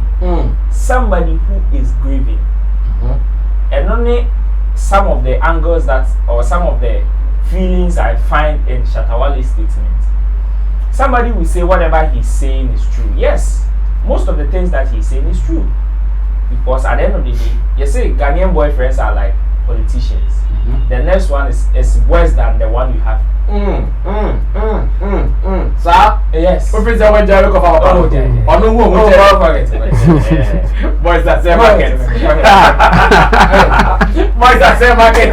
somebody who is grieving. And only some of the angles or some of the feelings I find in Shatta Wale's statement. Somebody will say whatever he's saying is true. Yes, most of the things that he's saying is true. Because at the end of the day, you say Ghanaian boyfriends are like politicians. The next one is worse than the one you have. Sir? Yes. What is the one Jerry of our party? Or no one will boys that sell market. Boys that sell market.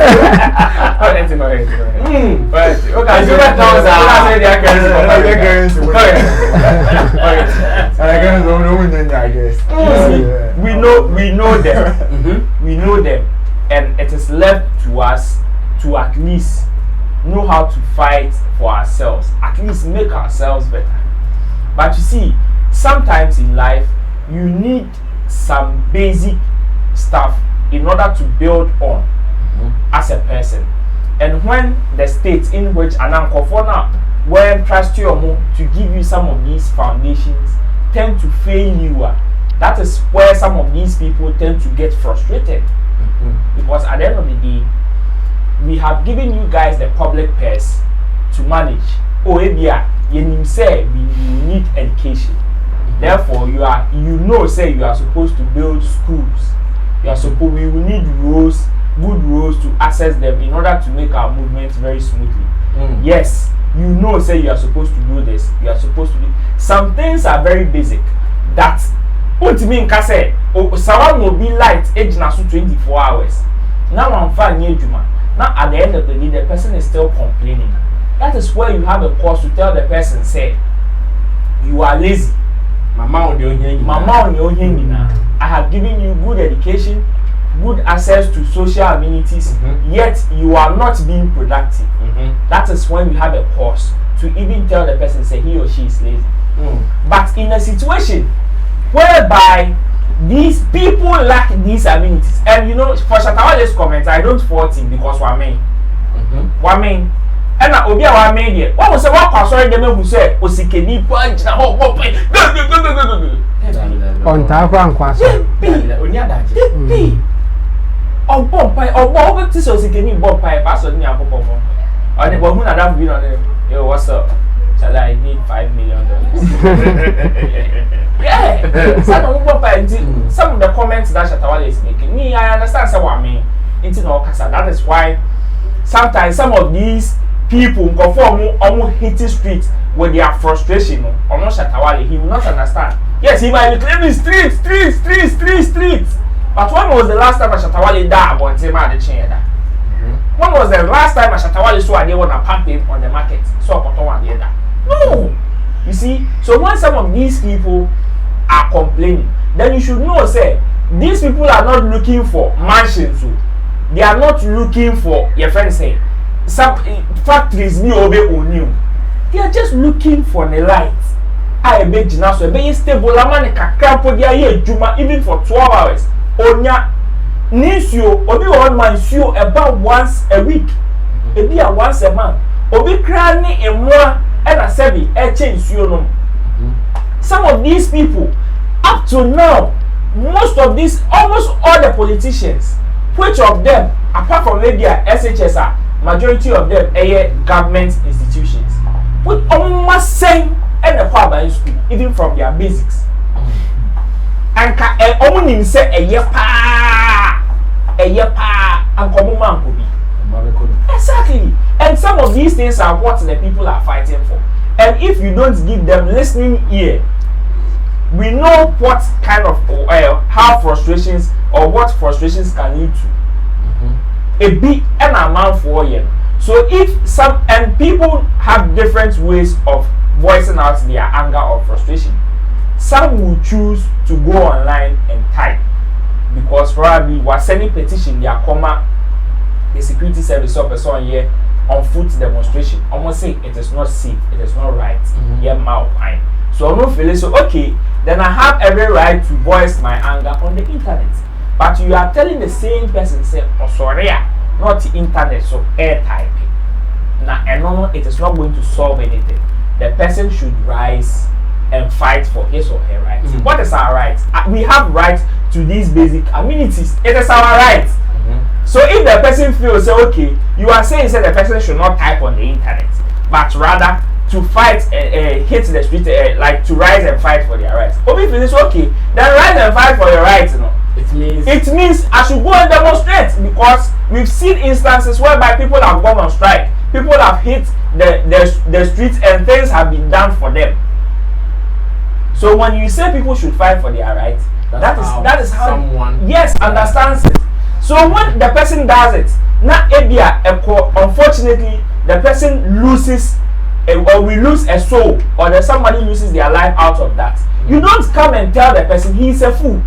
We know them. We know them. And it is left to us to at least know how to fight for ourselves, at least make ourselves better. But you see, sometimes in life, you need some basic stuff in order to build on as a person. And when the state in which an uncle when trust you to give you some of these foundations tend to fail you, that is where some of these people tend to get frustrated. Because at the end of the day, we have given you guys the public purse to manage. Oh, Efia, you say we need education. Therefore, you say you are supposed to build schools. We will need roads, good roads to access them in order to make our movement very smoothly. Yes, say you are supposed to do this. You are supposed to do. Some things are very basic. That what you mean, Kase? Someone will be light age na 24 hours. Now I'm fine near Juma. Now at the end of the day, the person is still complaining. That is where you have a cause to tell the person, say, you are lazy. Mama on your I have given you good education, good access to social amenities, yet you are not being productive. That is when you have a cause to even tell the person, say he or she is lazy. But in a situation whereby these people lack these amenities, and for Shatta Wale's comments, I don't fault him because And I obi a wa media. What was say what kwasori dem ehu say osikeni punch na ho go play. On ta kwa nkwaso. Oni adaje. Ogbo pai ogbo ti so osikeni bo pai pa so ni akoko mo. Oni bo hu na that video on yo what's up? Shall I need $5 million? Yeah. Some of the comments that Shatta Wale is making, me, I understand what I mean. That is why sometimes some of these people conform hit the street with their frustration. Or not Shatta Wale, he will not understand. Yes, he might be claiming streets. But when was the last time Shatta Wale died on Tema the chain? When was the last time Shatta Wale saw they want to pump him on the market? So no. You see, so when some of these people are complaining, then you should know, say, these people are not looking for mansions. They are not looking for, your friend say, some factories new or new. They are just looking for the light. I beg you now, so be stable. La man kakrampo dia ye juma even for 12 hours. Onya nisio obi one man sio about once a week. Ebi a once a month. Obi kra ni emwa and a sebi change you know. Some of these people, up to now, most of these, almost all the politicians, which of them, apart from maybe SHSR, majority of them are government institutions, with almost same and the power in school, even from their basics. And only say a year and common man could be. Exactly. And some of these things are what the people are fighting for. And if you don't give them listening ear, we know what kind of how frustrations or what frustrations can lead to. A big an amount for you. So if some and people have different ways of voicing out their anger or frustration. Some will choose to go online and type because probably was sending petition their comma the security service officer on here on foot demonstration. Almost say it is not safe, it is not right. Yeah, malpine. So I'm not feeling so okay. Then I have every right to voice my anger on the internet. But you are telling the same person say, oh sorry, not the internet, so air typing. Now, and no, it is not going to solve anything. The person should rise and fight for his or her rights. What is our rights? We have rights to these basic amenities. It is our rights. So if the person feels say, okay, you are saying that the person should not type on the internet, but rather to fight, hit the street, like to rise and fight for their rights. But if it is okay, then rise and fight for your rights, you know. It means I should go and demonstrate because we've seen instances whereby people have gone on strike, people have hit the streets and things have been done for them. So when you say people should fight for their rights, that is how someone understands it. So when the person does it, now unfortunately the person loses or we lose a soul or that somebody loses their life out of that. You don't come and tell the person he is a fool.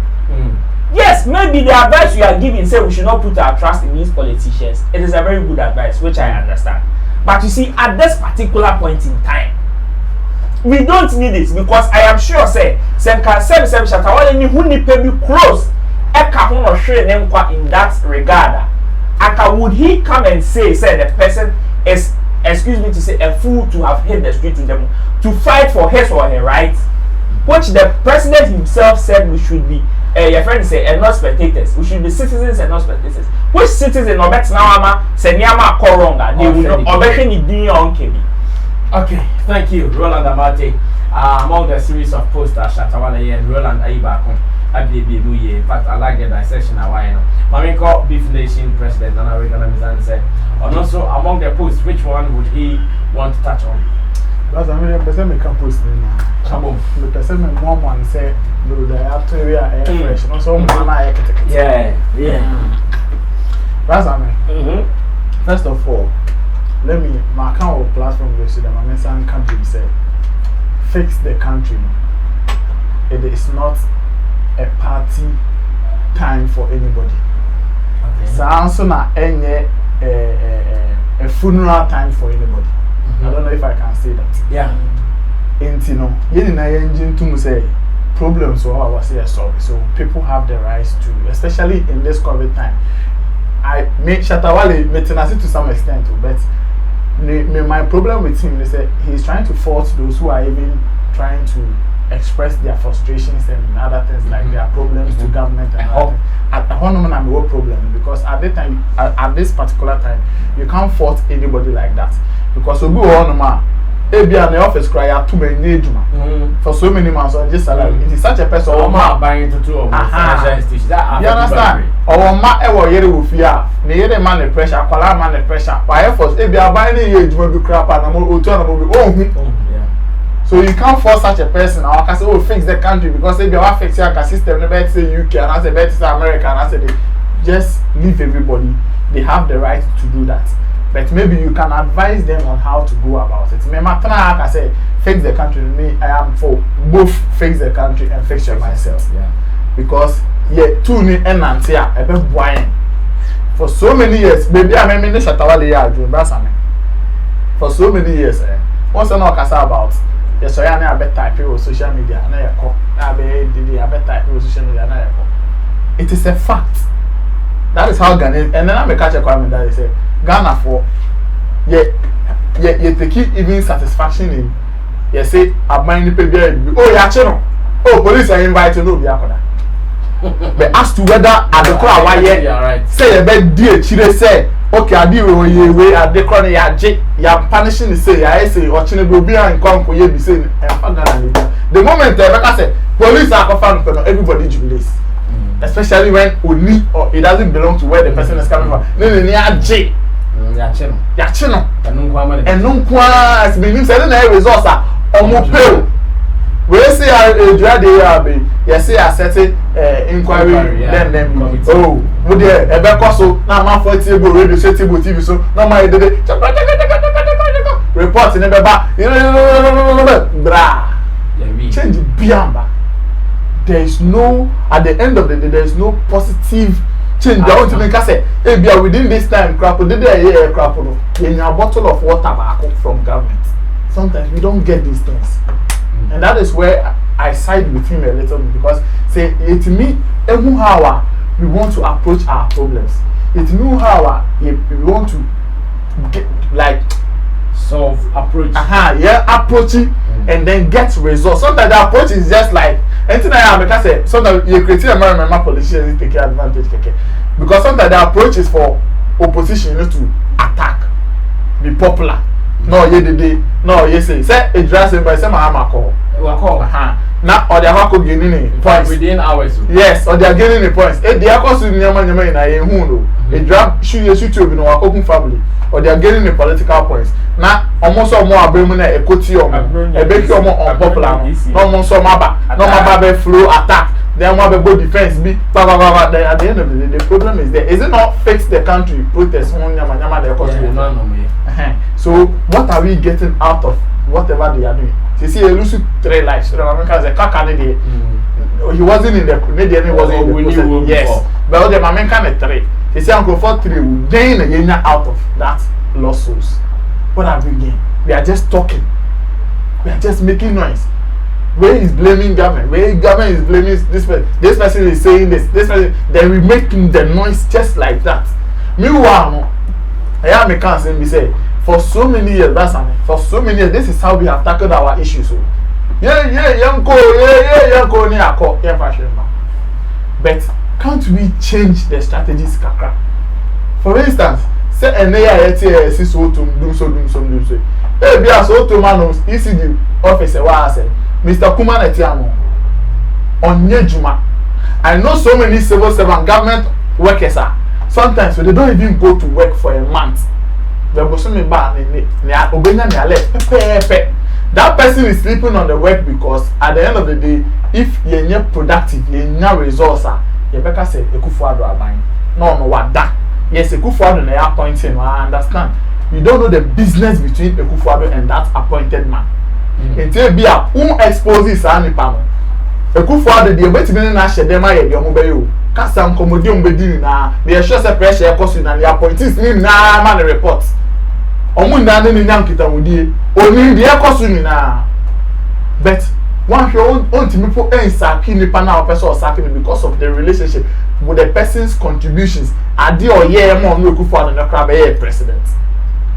Yes, maybe the advice you are giving say we should not put our trust in these politicians. It is a very good advice, which I understand. But you see, at this particular point in time, we don't need it because I am sure say Shatta Wale ni who ni pay be close. In that regard, would he come and say the person is, excuse me to say, a fool to have hit the street with them to fight for his or her rights, which the president himself said we should be, your friend say, and not spectators. We should be citizens and not spectators. Which citizen or better now, Senyama Koronga, they will not Okay, thank you, Roland Amate. Among the series of posters, Shatta Wale and Roland Aibakon. In fact, I like the dissection of why Mamiko Beef Nation President and American said, and also among the posts, which one would he want to touch on? Because I mean, the person may come post the person may one say, do the after air fresh, and so yeah. That's I mean. First of all, let me my account platform go to the Mamesan country say, fix the country. It is not a party time for anybody. So also na a funeral time for anybody. I don't know if I can say that. Yeah. You know, na engine to say problems or I was here solve. So people have the rights to, especially in this COVID time. I make Shatta Wale maintenance to some extent, but my problem with him is that he's trying to fault those who are even trying to express their frustrations and other things like their problems to government and all. At home, I'm no problem because at that time, at this particular time, you can't fault anybody like that because we go on, man. Maybe an office cry out too many for so many months on this salary. It is such a person. Oh, ma buying to two of financial institutions. You understand? Or ma ever yere ufia. Near man the pressure, kwala man the pressure. Why for maybe I buy any age will be crap and I'm going to so you can't force such a person. I can say, oh, fix the country because maybe I fix your system. Never say UK and I say better say America and I say they just leave everybody. They have the right to do that. But maybe you can advise them on how to go about it. Remember, I say, fix the country. Me, I am for both fix the country and fix your myself. Yeah. Because two ni enantia ebe buying for so many years. Baby, I remember the Shatta Wale ya Joe Brasame. For so many years, once I know kasa about yes, I na better type on social media. Na yako, na be didi a better type on social media. Na yako. It is a fact. That is how Ghana. And then I make catch a comment that they say. Ghana for you take it even satisfaction in you say abandon the people. Oh yeah, channel. Oh, police are invited no be akoda. But as to whether at the crowd why say you be dear chile say okay I deal with you way at the crowd ya punishing the say I say or chine be obi an kwa nko ye be say the moment I say police are confirmed everybody jubilates. Especially when only or it doesn't belong to where the person is coming from. No, Yachino. And no qua as being said in a resource or more pill. We say I dread the yes, I set it inquiry, then oh, would there a becoso now my 40 radio setting with TV so no my did it report in the bra change biamba. There is no at the end of the day there is no positive change. I want to make us say, hey, be within this time, crap, did a crap in a bottle of water back from government. Sometimes we don't get these things, and that is where I side with him a little bit because say it me how we want to approach our problems. It me how we want to get like solve approach. Approaching and then get results. Sometimes the approach is just like anything I am because say sometimes you create a man politicians take advantage because sometimes the approach is for opposition to attack, be popular. No, say a dress by some call. Now or they are gaining points within hours. Yes, or they are gaining the points. They are causing a drop shoot you know open family. Or they are getting the political points. Now, almost all more Abronye a cotium, a baby more unpopular, no more so maba, no more flow attack, then one about defense be at the end of the day, the problem is there. Is it not fix the country, protest, so what are we getting out of whatever they are doing? You see, a lose 3 lives. He wasn't in the Canadian, wasn't in the process. Yes, but the man can 3. He said, Uncle for 3 will gain a year out of that lawsuits. What have we gained? We are just talking. We are just making noise. Where is blaming government? Where government is blaming this person? This person is saying this. This person, then we making the noise just like that. Meanwhile, I am a counsel. We say for so many years, for so many years, this is how we have tackled our issues. So, but can't we change the strategies, Kakra? For instance, say an AI so do so. Hey, be as Ottomanos, ECD officer, what I said, Mr. Kuman Etiano on Yejuma. I know so many civil servant government workers are sometimes so they don't even go to work for a month. That person is sleeping on the work because at the end of the day, if you're not productive, you're not resource. Rebecca said, Ekufuado Abine. No, what that? Yes, Ekufuado na appointing. I understand. You don't know the business between Ekufuado and that appointed man. Until be a who exposes any panel. Ekufuado, the way to be in a shedema, the Omobayo. Kasam Comodium Bedin na the sure pressure cost and the appointees in na man reports. Omunda in Yankita would be only the costume na. But one your own people ain't sacking the panel person or sacking because of the relationship with the person's contributions. Adi or yeah more no Ekufuado and the crab president.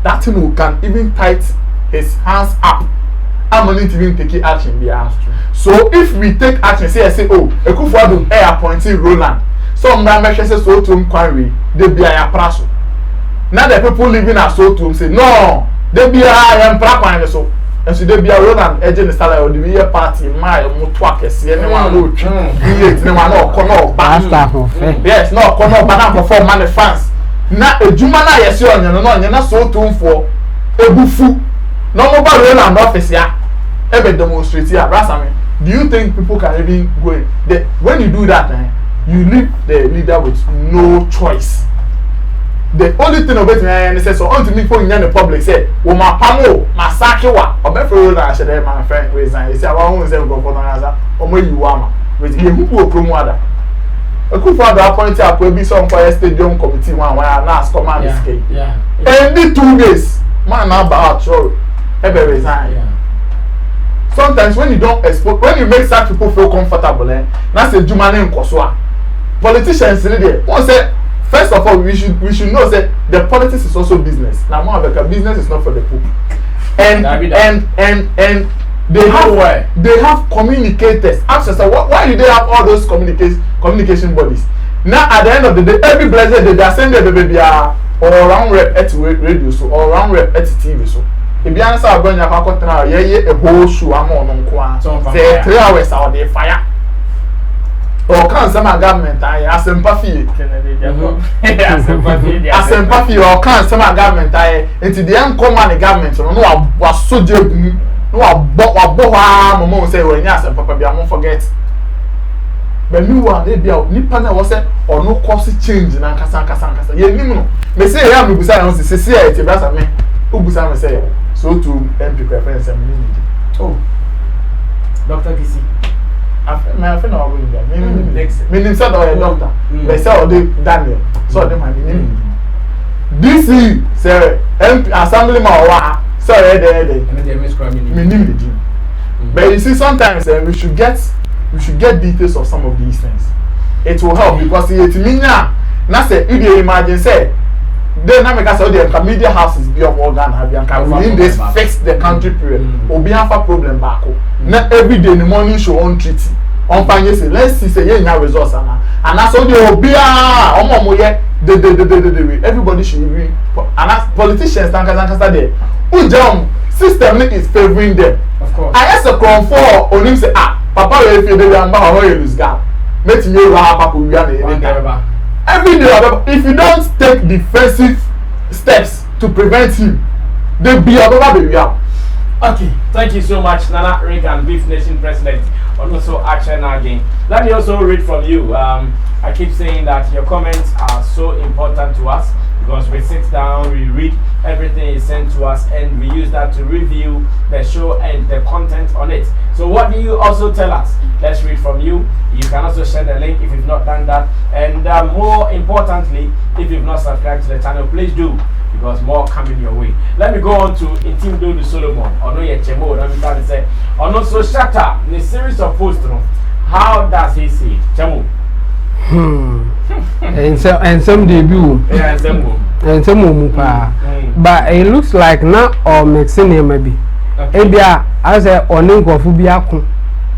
that thing can even tight his hands up. I'm not even taking action there. So if we take action, say oh, Ekufuado air appointing Roland. Some members say so to inquiry, they be a praso. Now the people living at so to say no, they be a prapan so. And so they be a Roland agent style or the year party my mutwake see anyone who anyone no corner yes, no corner banana for money fans. Na ejuma na yesi onye no onye na so tumfo ebufu no mobile Roland office ya ebe demonstrate ya brasame. Do you think people can even go in? When you do that you leave the leader with no choice. The only thing about it is so unto me for in the public say wo ma pamo masake wa obefro Roland shede my friend reason he say wa hu say go for na answer omo yiwa ma with ye hu promo ada Ekufuado appointed Akwebi some for stadium committee one where na ask command escape. Yeah. Every 2 days, man now about sure ebe resign. Yeah. Sometimes when you don't expose, when you make such people feel comfortable, that's a jumane nkoswa. Politicians there. One say first of all we should know that the politics is also business. Now more because business is not for the poor. And they have communicators. Ask yourself, why do they have all those communication bodies? Now at the end of the day, every blessed day they are sending the baby all around rep at radio so all around rep at TV so. If you answer Abronye now, a whole show I'm on say 3 hours out there fire. Or can some government I sympathy sympathy or can some government I into the uncommon government no was so joking. No, I mama say when yes and papa be I won't forget. But me one they be out nipa na was say or no cost change na kasa. Ye nim no. Me say ya me busa no say say e brasa me. O busa me say so to MP preference am ni. Oh. Dr. Kisi. I feel no go in there. Me nim say the doctor. Me say o dey Daniel. So dey my name. DC say MP assemblyman wa sorry, but you see, sometimes we should get details of some of these things. It will help because it means now say if you imagine say then now make us all the media houses be of organ have within this fix the country period or be have a problem back. Not every day in the morning show on treaty on fine say let's see say you have results and that's all the obia everybody should be and as politicians there. System is favoring them. Of course. I ask a crown for on him say papa if you dey amba how you lose gap. Make me papa we are every day if you don't take defensive steps to prevent him, they be about baby out. Okay, thank you so much, Nana Reagan, Beef Nation President, and also Action again. Let me also read from you. I keep saying that your comments are so important to us because we sit down, we read everything is sent to us, and we use that to review the show and the content on it. So what do you also tell us? Let's read from you. You can also share the link if you've not done that. And more importantly, if you've not subscribed to the channel, please do, because more coming your way. Let me go on to Intim Dodo Solomon. Ono ye chemo, let me try to say. Ono so Shatta, in a series of posts, how does he see it? Chemo. And some debut. Yeah, and some mupa. But it looks like now or mixing him maybe. Ebia as a oninkophobia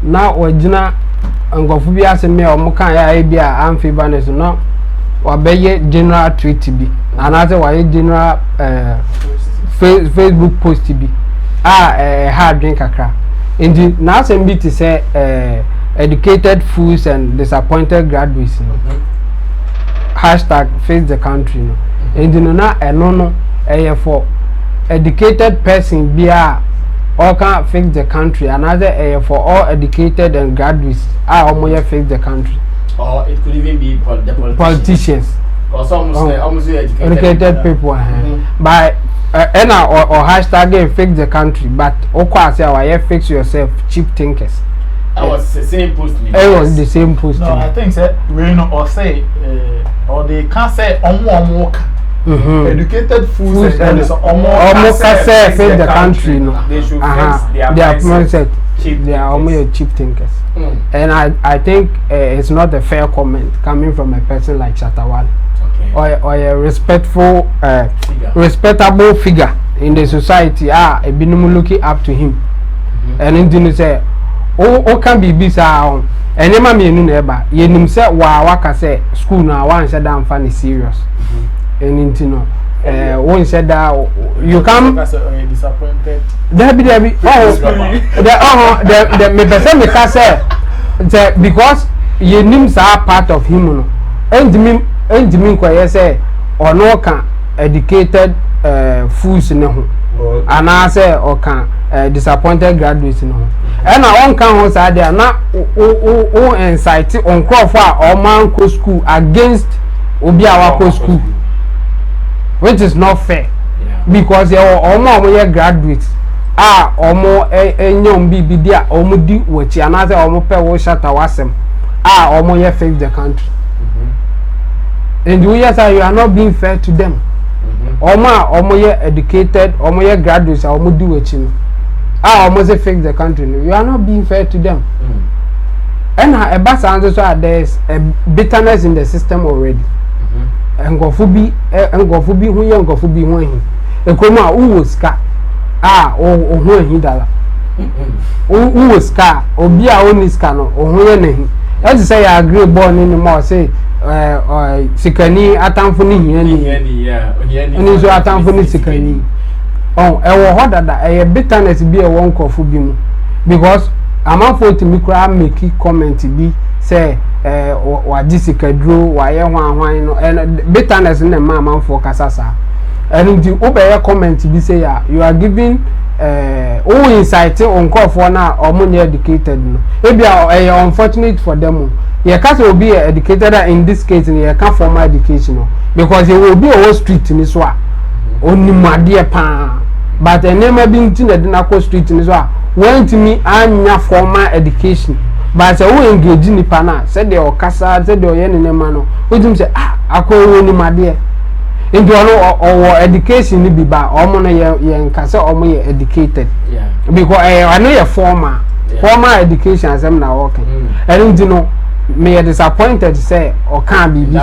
now or jina ngophobia se me o mukan ya ebia amphibians no or beye general tweet be another why general Facebook post be hard drink akra indeed now some bit to say educated fools and disappointed graduates hashtag face the country no indeed no for educated person be all can fix the country another for all educated and graduates are fix the country. Or it could even be the politicians. Or some almost educated people. But or hashtag fix the country. But say fix yourself, cheap thinkers. That was the same post. It was the same post. No, I think say we know or say or they can't say walk. Educated fools and almost fix the country. No, they should fix their mindset. They are almost cheap thinkers. And I think it's not a fair comment coming from a person like Shatta Wale. Okay. or a respectful respectable figure in the society ebinum looking up to him and in say o can be bisa enema mienu na eba yenim say waka say school na wan say dan fa ni serious and no one said that you come disappointed Debbie the me person me ka say because yenim sa part of him no endimi kwa ye say ono kan educated fools ne ho ana say o kan disappointed graduates ne ho e na on kan ho sa there na o insight on crop for o man ko school against obi awako school, which is not fair. Because you are graduates omo enyom bibi dia omo di wachi anaze omo pe wo Shatta Wale omo ye fake the country. And you are not being fair to them. Omo ye educated, omo ye graduates omo di wachi omo say fake the country. You are not being fair to them. And there is a bitterness in the system already. Ngofubi hu ye ngofubi hu hin ekoma uwo ska hu hin dala uwo ska obi a oni ska no hu ye ne hin e say ya agree born ni mo say sikani atamfo ni ni so atamfo ni sikani ewo hodada bitterness bi e won kofu bi mu because amanfo timi kura make comment bi say wa jisikadro wa ye hwan no and bitterness in the man for kasasa and the obey comment be say you are giving insight on call for na omunye educated no e be unfortunate for them ye ka say obi educated in this case ye ka formal education no because he will be o street ni so a onimade pa but enema bi ntina de na ko street ni so a want me anya formal education. But I engage in Pana, said the Okasa, said the Yenimano, with him say, Ako ni madie. Into or education ni biba, or mona yen Casa or more educated. Because I know a former education as I'm now working. And you know, may disappointed say or can't be in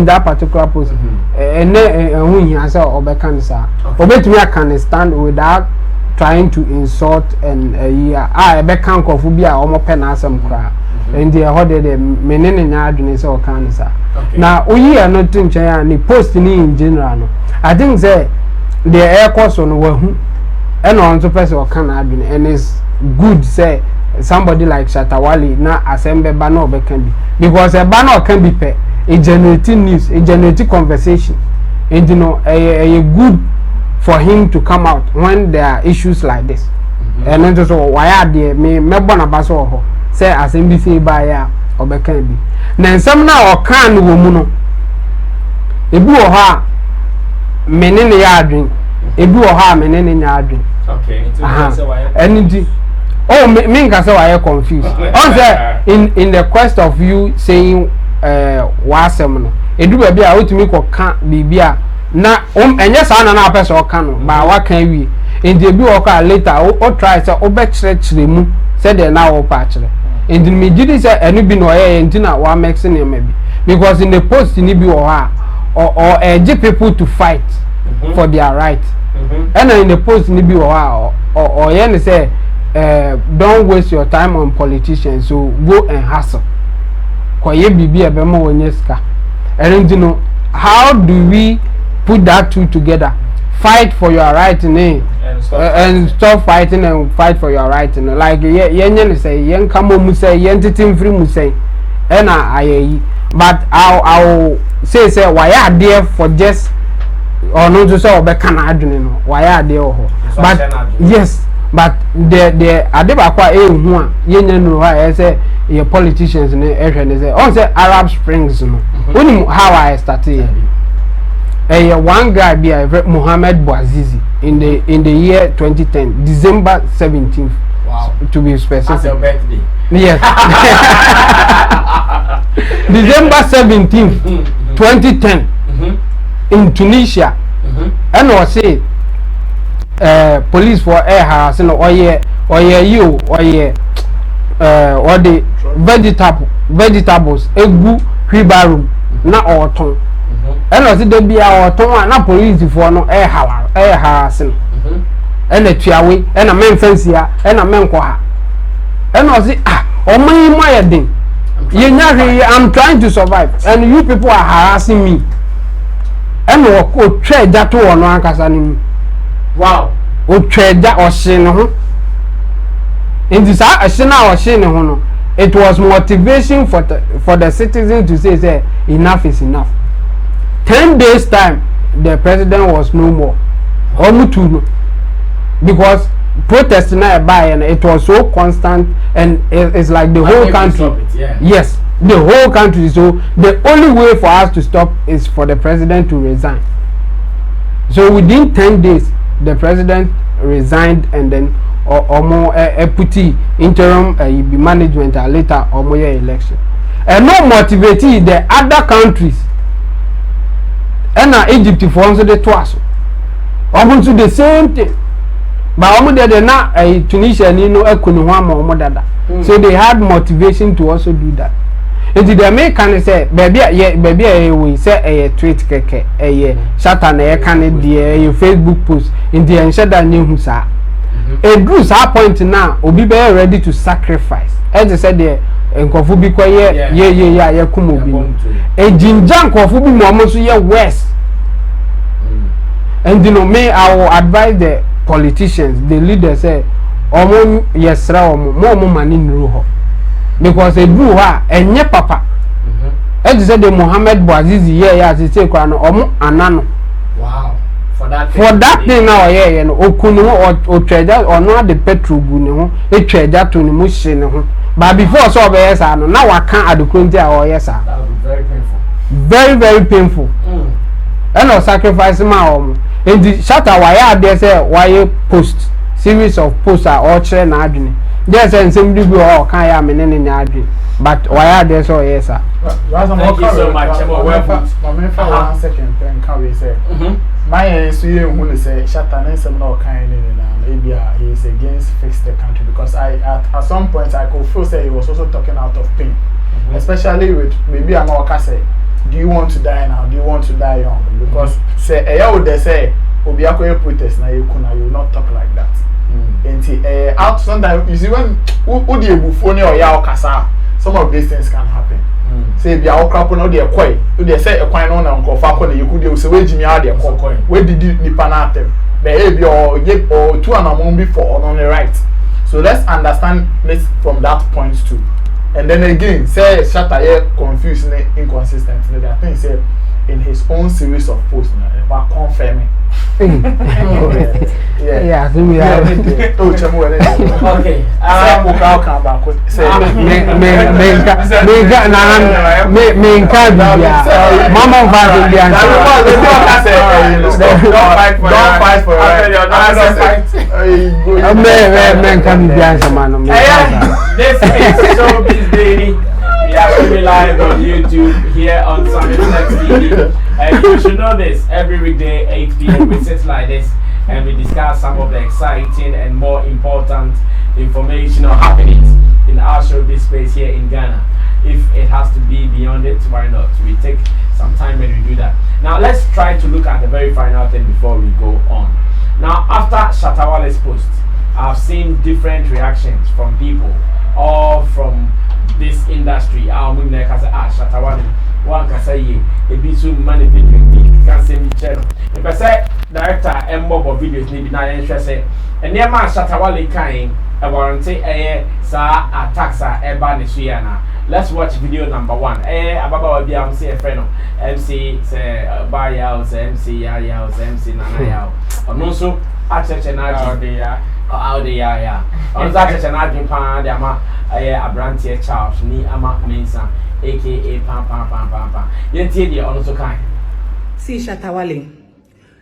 that particular post. And when he has or cancer. Or bet me I can stand without trying to insult and be can confubia omo pen asem kra and the hode de menene nya adwene se o kan sa na oyi ano tinche ya ni post ni in general no I think say the air course on wahu and on to person o kan adwene and it's good say somebody like Shatta Wale na asembe ba na obe kan bi because e ba na o kan bi pe e generate news e generate conversation and you know a good for him to come out when there are issues like this. And then so why are they me bona baso say as MBC by ya obekan bi na nsam na o kan wo mu no ebi wo ha menene ya adwen ebi wo ha menene nya adwen okay and oh me nka say why confused on say in the quest of you saying wasem no edu ba bia otumi ko kan bibia na enye sa na person o kan no ba wa kan wi indi bi o ka later o try say o be chire mu say de na o pa chire indi me gidi say enu bi no ye indi na wa make se na bi because in the post ni bi o ha or urge people to fight for their right and in the post ni bi o ha or ye ni say don't waste your time on politicians, so go and hustle kwa ye bibi e be mo wonye ska and you know how do we put that two together? Fight for your right and stop fighting and fight for your right like yen say yen kamo mu say yen titim free mu say and I but I'll say why are there for just or no to say obe kana adwene no why are there but yes but the adeba kwa hu a yen no ha say your politicians ne say on say Arab Springs no when how I started one guy be Muhammad Bouazizi in the year 2010 December 17th. Wow. To be specific. That's your birthday. Yes. December 17th 2010 in Tunisia and was say police for air harassing or the vegetables egu ribarum na oton ɛna ɔsi de bia ɔtɔn a na polisifoɔ no harass no ɛna tuawe ɛna mɛmfɛnsia ɛna mɛnkɔ ha ɛna ɔsi ɔmo yi mo ayɛ den yɛnya I'm trying to survive and you people are harassing me ɛna ɔtwa ɛgya to wɔ no ankasa no mu wow ɔtwa ɛgya ɔhye ne ho nti saa ɛhye no a ɔhye ne ho no it was motivation for the citizens to say enough is enough. 10 days time the president was no more because protest now it was so constant and it's like the whole country yes the whole country. So the only way for us to stop is for the president to resign. So within 10 days the president resigned and then put interim management and later election and no motivating the other countries and Egypt for also the twice almost the same thing but they not Tunisia so they had motivation to also do that. And the American say baby we say a tweet keke Shatta na can the Facebook post in the Shatta new sir. A Bruce our point now will be very ready to sacrifice. As I said there, and Kofubi yeah, Kumubi. A Jinjan Kofubi Momosu ye West. And you know, me, I will advise the politicians, the leaders say, Omo yesra more money in Ruho. Because a Bruha and ye papa. As I said the Mohammed Bouazizi, as he say, Omo Anano. Wow. For that thing now, yeah, Okuno or treasure or not the petrol gun, a treasure to the machine. But before so yes, I know now I can't add the quantity or yes, sir. That would be very painful. Very, very painful. And no sacrifice my home. In the Shatta Wale, they say why post series of posts are all chain adrenaline. There's a somebody who can't have an adrenaline. But why are they so yes, sir? Thank you so much. One second, then can we say? My student who say Shatta Nelson no kind maybe he is against fix the country because at some point I could feel say he was also talking out of pain, especially with maybe I'm not say, do you want to die now? Do you want to die young? Because say they say Obiako protest now you will not talk like that. And out sometimes you see when who the buffoni or ya kasa some of these things can happen. Say be our crap no dey kwai they say a kwai no na nkofa ko na you could say we jimi out there kwai we did nipa na atem be or two and among before on the right. So let's understand this from that point too. And then again say Shatta confused and inconsistent. I think say in his own series of posts about confirming. Yeah, so we are. Oh, okay. Mama don't fight for This is Showbiz Daily. We are really live on YouTube here on Sammy Flex TV. And you should know this, every weekday 8 p.m. we sit like this and we discuss some of the exciting and more important information or happenings in our showbiz space here in Ghana. If it has to be beyond it, why not? We take some time when we do that. Now let's try to look at the very final thing before we go on. Now after Shatta Wale's post, I've seen different reactions from people, all from this industry. Shatta Wale, one can say a bit soon money video, can say me channel. If I say director and mobile videos need not interested, and near man Shatta Wale kind a warranty sa attacks are Ebanisuana. Let's watch video number 1. Ababa be MC a friend MC say buy house, MC house, MC Nana Yao. And also at church and out there. On that church and out pan the ama Abronye Charles ni ama Mensa aka pam. Yentie also kind. See Shatta Wale.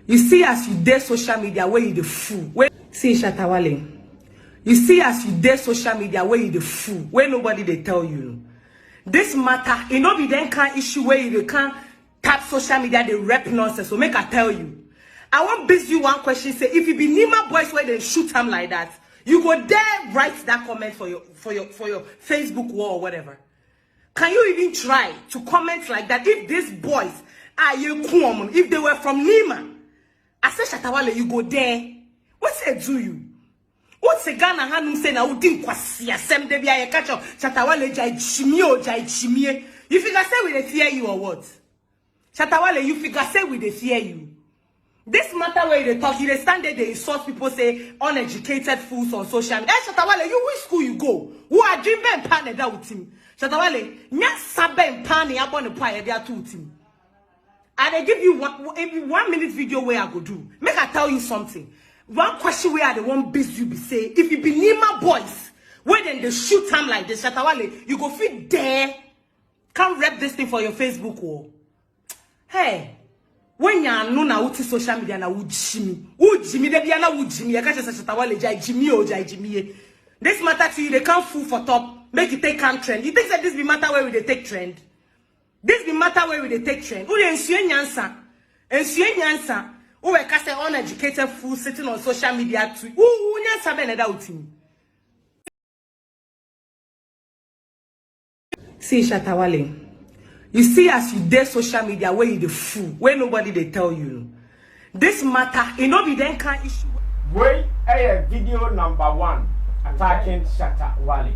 You see as you dare social media where you the fool. See Shatta Wale. You see as you dare social media where you the fool. Where nobody they tell you. This matter, it no be then can issue where you can't tap social media, they rep nonsense. So make I tell you. I want to you one question. Say if you be Nima boys where they shoot him like that, you go there write that comment for your Facebook wall or whatever. Can you even try to comment like that if these boys If they were from Nima, I said Shatta Wale, you go there. What's it do you? What's the Ghana Hanum say now? Didn't quasi assemble the BIA catch up. Shatta Wale jai chimie. You figure say we dey fear you or what? Shatta Wale, you figure say we dey fear you. This matter where they talk, you dey stand there, they insult people, say uneducated fools on social media. Hey, Shatta Wale, you which school you go? Who are dreaming and panning that with him? Shatta Wale, nya sabe and panning up on the pie there too with him. And they give you 1 minute video where I go do. Make I tell you something. One question where I the one biz you be say, if you be Nima boys, where then they shoot time like this, Shatta Wale, you go fit there. Can't rep this thing for your Facebook wall. Hey, when you know na uti social media na ujimi de biana ujimi, I can't say Shatta Wale jai jimi. This matter to you, they can't fool for top, make it take can trend. You think that this be matter where we they take trend? This be matter where we they take trend. Who they ensure nyansa? Who we cast an uneducated fool sitting on social media too? Who nyansa be na da uti? See Shatta Wale, you see as you dare social media where you the fool, where nobody they tell you. This matter, it no be then can issue. Wait, video number 1 attacking Shatta Wale.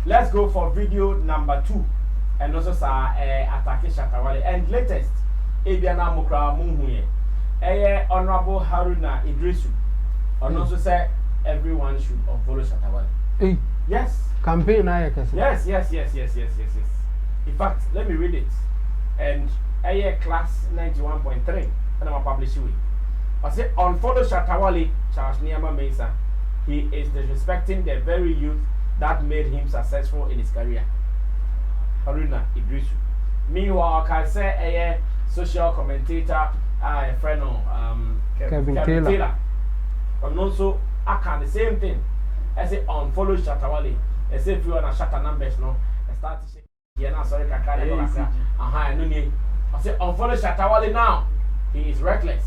Let's go for video number 2 and also attacking Shatta Wale. And latest, Ebiana Mukra Munhuye. Honorable Haruna Idrisu. And also say everyone should unfollow Shatta Wale. Yes. Campaign Yes. In fact, let me read it. And class 91.3, and I'm publishing it. I say unfollow Shatta Wale, Charles Niama Mesa. He is disrespecting the very youth that made him successful in his career. Haruna Idrisu. Meanwhile, I can say social commentator, a friend of Kevin Taylor. And also, I can the same thing. I say unfollow Shatta Wale. I say if you want to shut the numbers, no, I start to say, yeah, now sorry, I say unfollow Shatta Wale now. He is reckless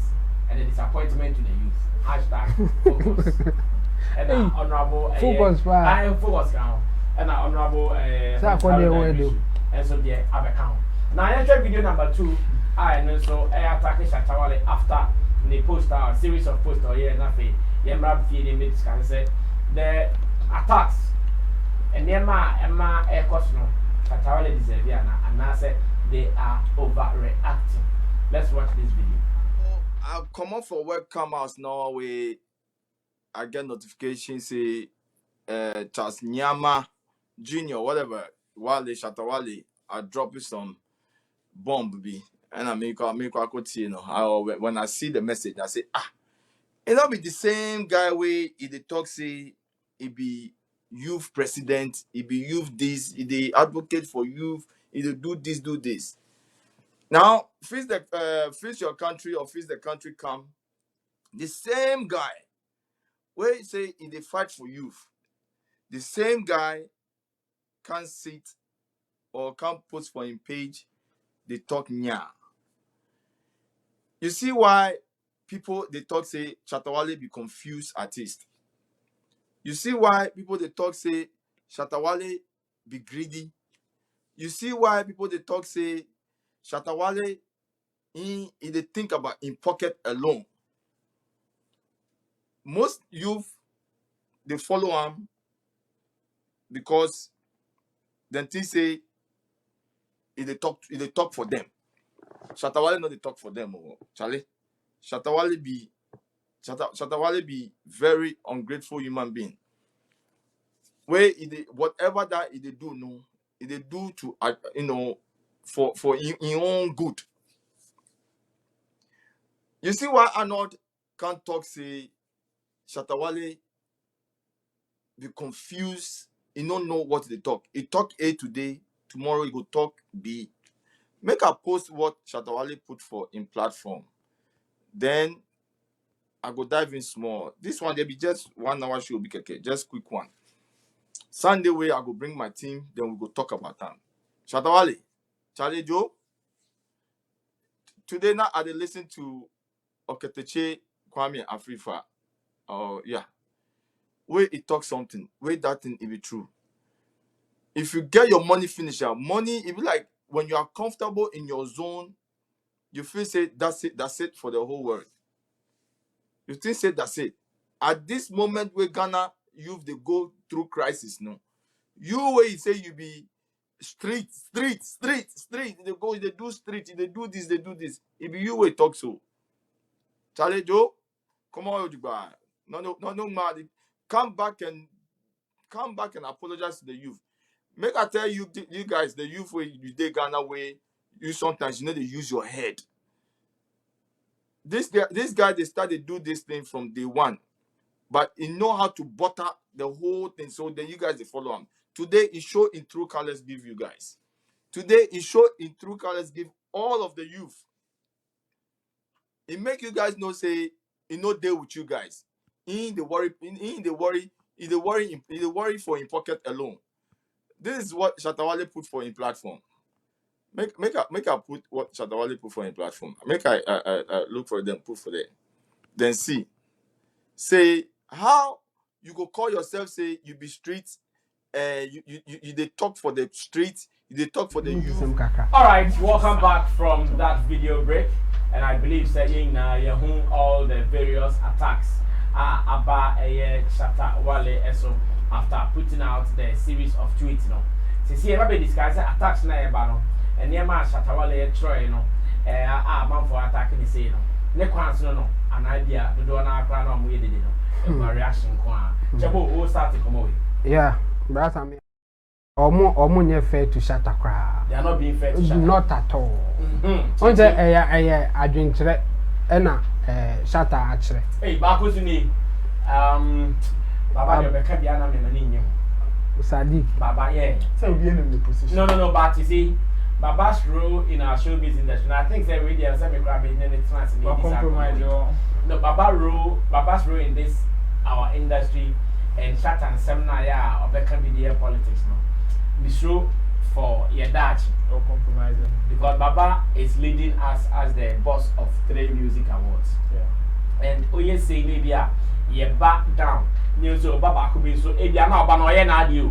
and a disappointment to the youth. Hashtag focus. And honorable focus, I am focus now. And honorable and so the other count. Now, I enter video number 2. I know so I attack Shatta Wale after the post a series of posts or yeah, nothing. Yemrab feeding me can say the attacks. And Emma air question, Shatta Wale deserve and I said they are overreacting. Let's watch this video. I'll come up for webcam house now. I get notification say Charles Nyama Junior, whatever, Shatta Wale are dropping some bomb be. And I make I could see, when I see the message, I say, it'll be the same guy where he talk say he be youth president, he be youth this, he advocate for youth, he do this. Now, face your country or face the country come, the same guy where he say he fight for youth, the same guy can't sit or can't post for him page, they talk nya. You see why people they talk say Shatta Wale be confused artist. You see why people they talk say Shatta Wale be greedy. You see why people they talk say Shatta Wale he they think about in pocket alone. Most youth they follow him because then they say they talk for them. Shatta Wale not they talk for them, Charlie. Shatta Wale be very ungrateful human being. Where whatever that he do, no, he do to for his own good. You see why Arnold can't talk say Shatta Wale be confused. He don't know what they talk. He talk A today, tomorrow he go talk B. Make a post what Shatta Wale put for in platform. Then I go dive in small. This one, there be just 1 hour show, be okay. Just quick one. Sunday way, I go bring my team, then we go talk about them. Shatta Wale, Charlie Joe. Today now I dey listen to Oketeche Kwame Afrifa. Yeah. Where he talk something, where that thing it be true. If you get your money finish, money, it be like when you are comfortable in your zone, you feel say that's it for the whole world. You think say that's it. At this moment where Ghana youth they go through crisis, no. You where you say you be street. They go, they do street, they do this. If you will talk so. Charlie Joe, come on, no, man. Come back and apologize to the youth. Make I tell you, you guys, the youth way you take Ghana way, you sometimes you need to use your head. This guy, they started do this thing from day one, but he know how to butter the whole thing. So then you guys they follow him. Today he show in true colors give you guys. Today he show in true colors give all of the youth. He make you guys know say he no deal with you guys. He the worry for in pocket alone. This is what Shatta Wale put for in platform. Make I put what Shatta Wale put for in platform. Make I look for them, put for them. Then see. Say how you go call yourself say you be street, you they talk for the street, you they talk for the youth. All right, welcome back from that video break, and I believe saying all the various attacks about Shatta Wale eso after putting out the series of tweets, you know. See, everybody discuss attacks na no, and near my Shatta Wale try, you know, man for attacking the say, you know. Ne kwans no an idea do na akra na omo yedede no my reaction kwa chebo o start to come away. Yeah, brother me omo nye fair to Shatta kra. They are not being fair to Shatta. Not at all. On say adwenkyere na Shatta akere. Hey, baako so ni baba de be ka bia na me mani nyem. Sadiq Baba yeah. So we in the position. No, but you see Baba's role in our showbiz industry. I think that radio and Sammy grab it in the trans in compromise. No, Baba's role in this our industry and Shatta and seminar yeah or can be the politics no. Be sure for your dad or compromising because Baba is leading us as the boss of 3 music awards. Yeah. And Oye say maybe you back down. News so Baba could be so if you are not banoye na adi o.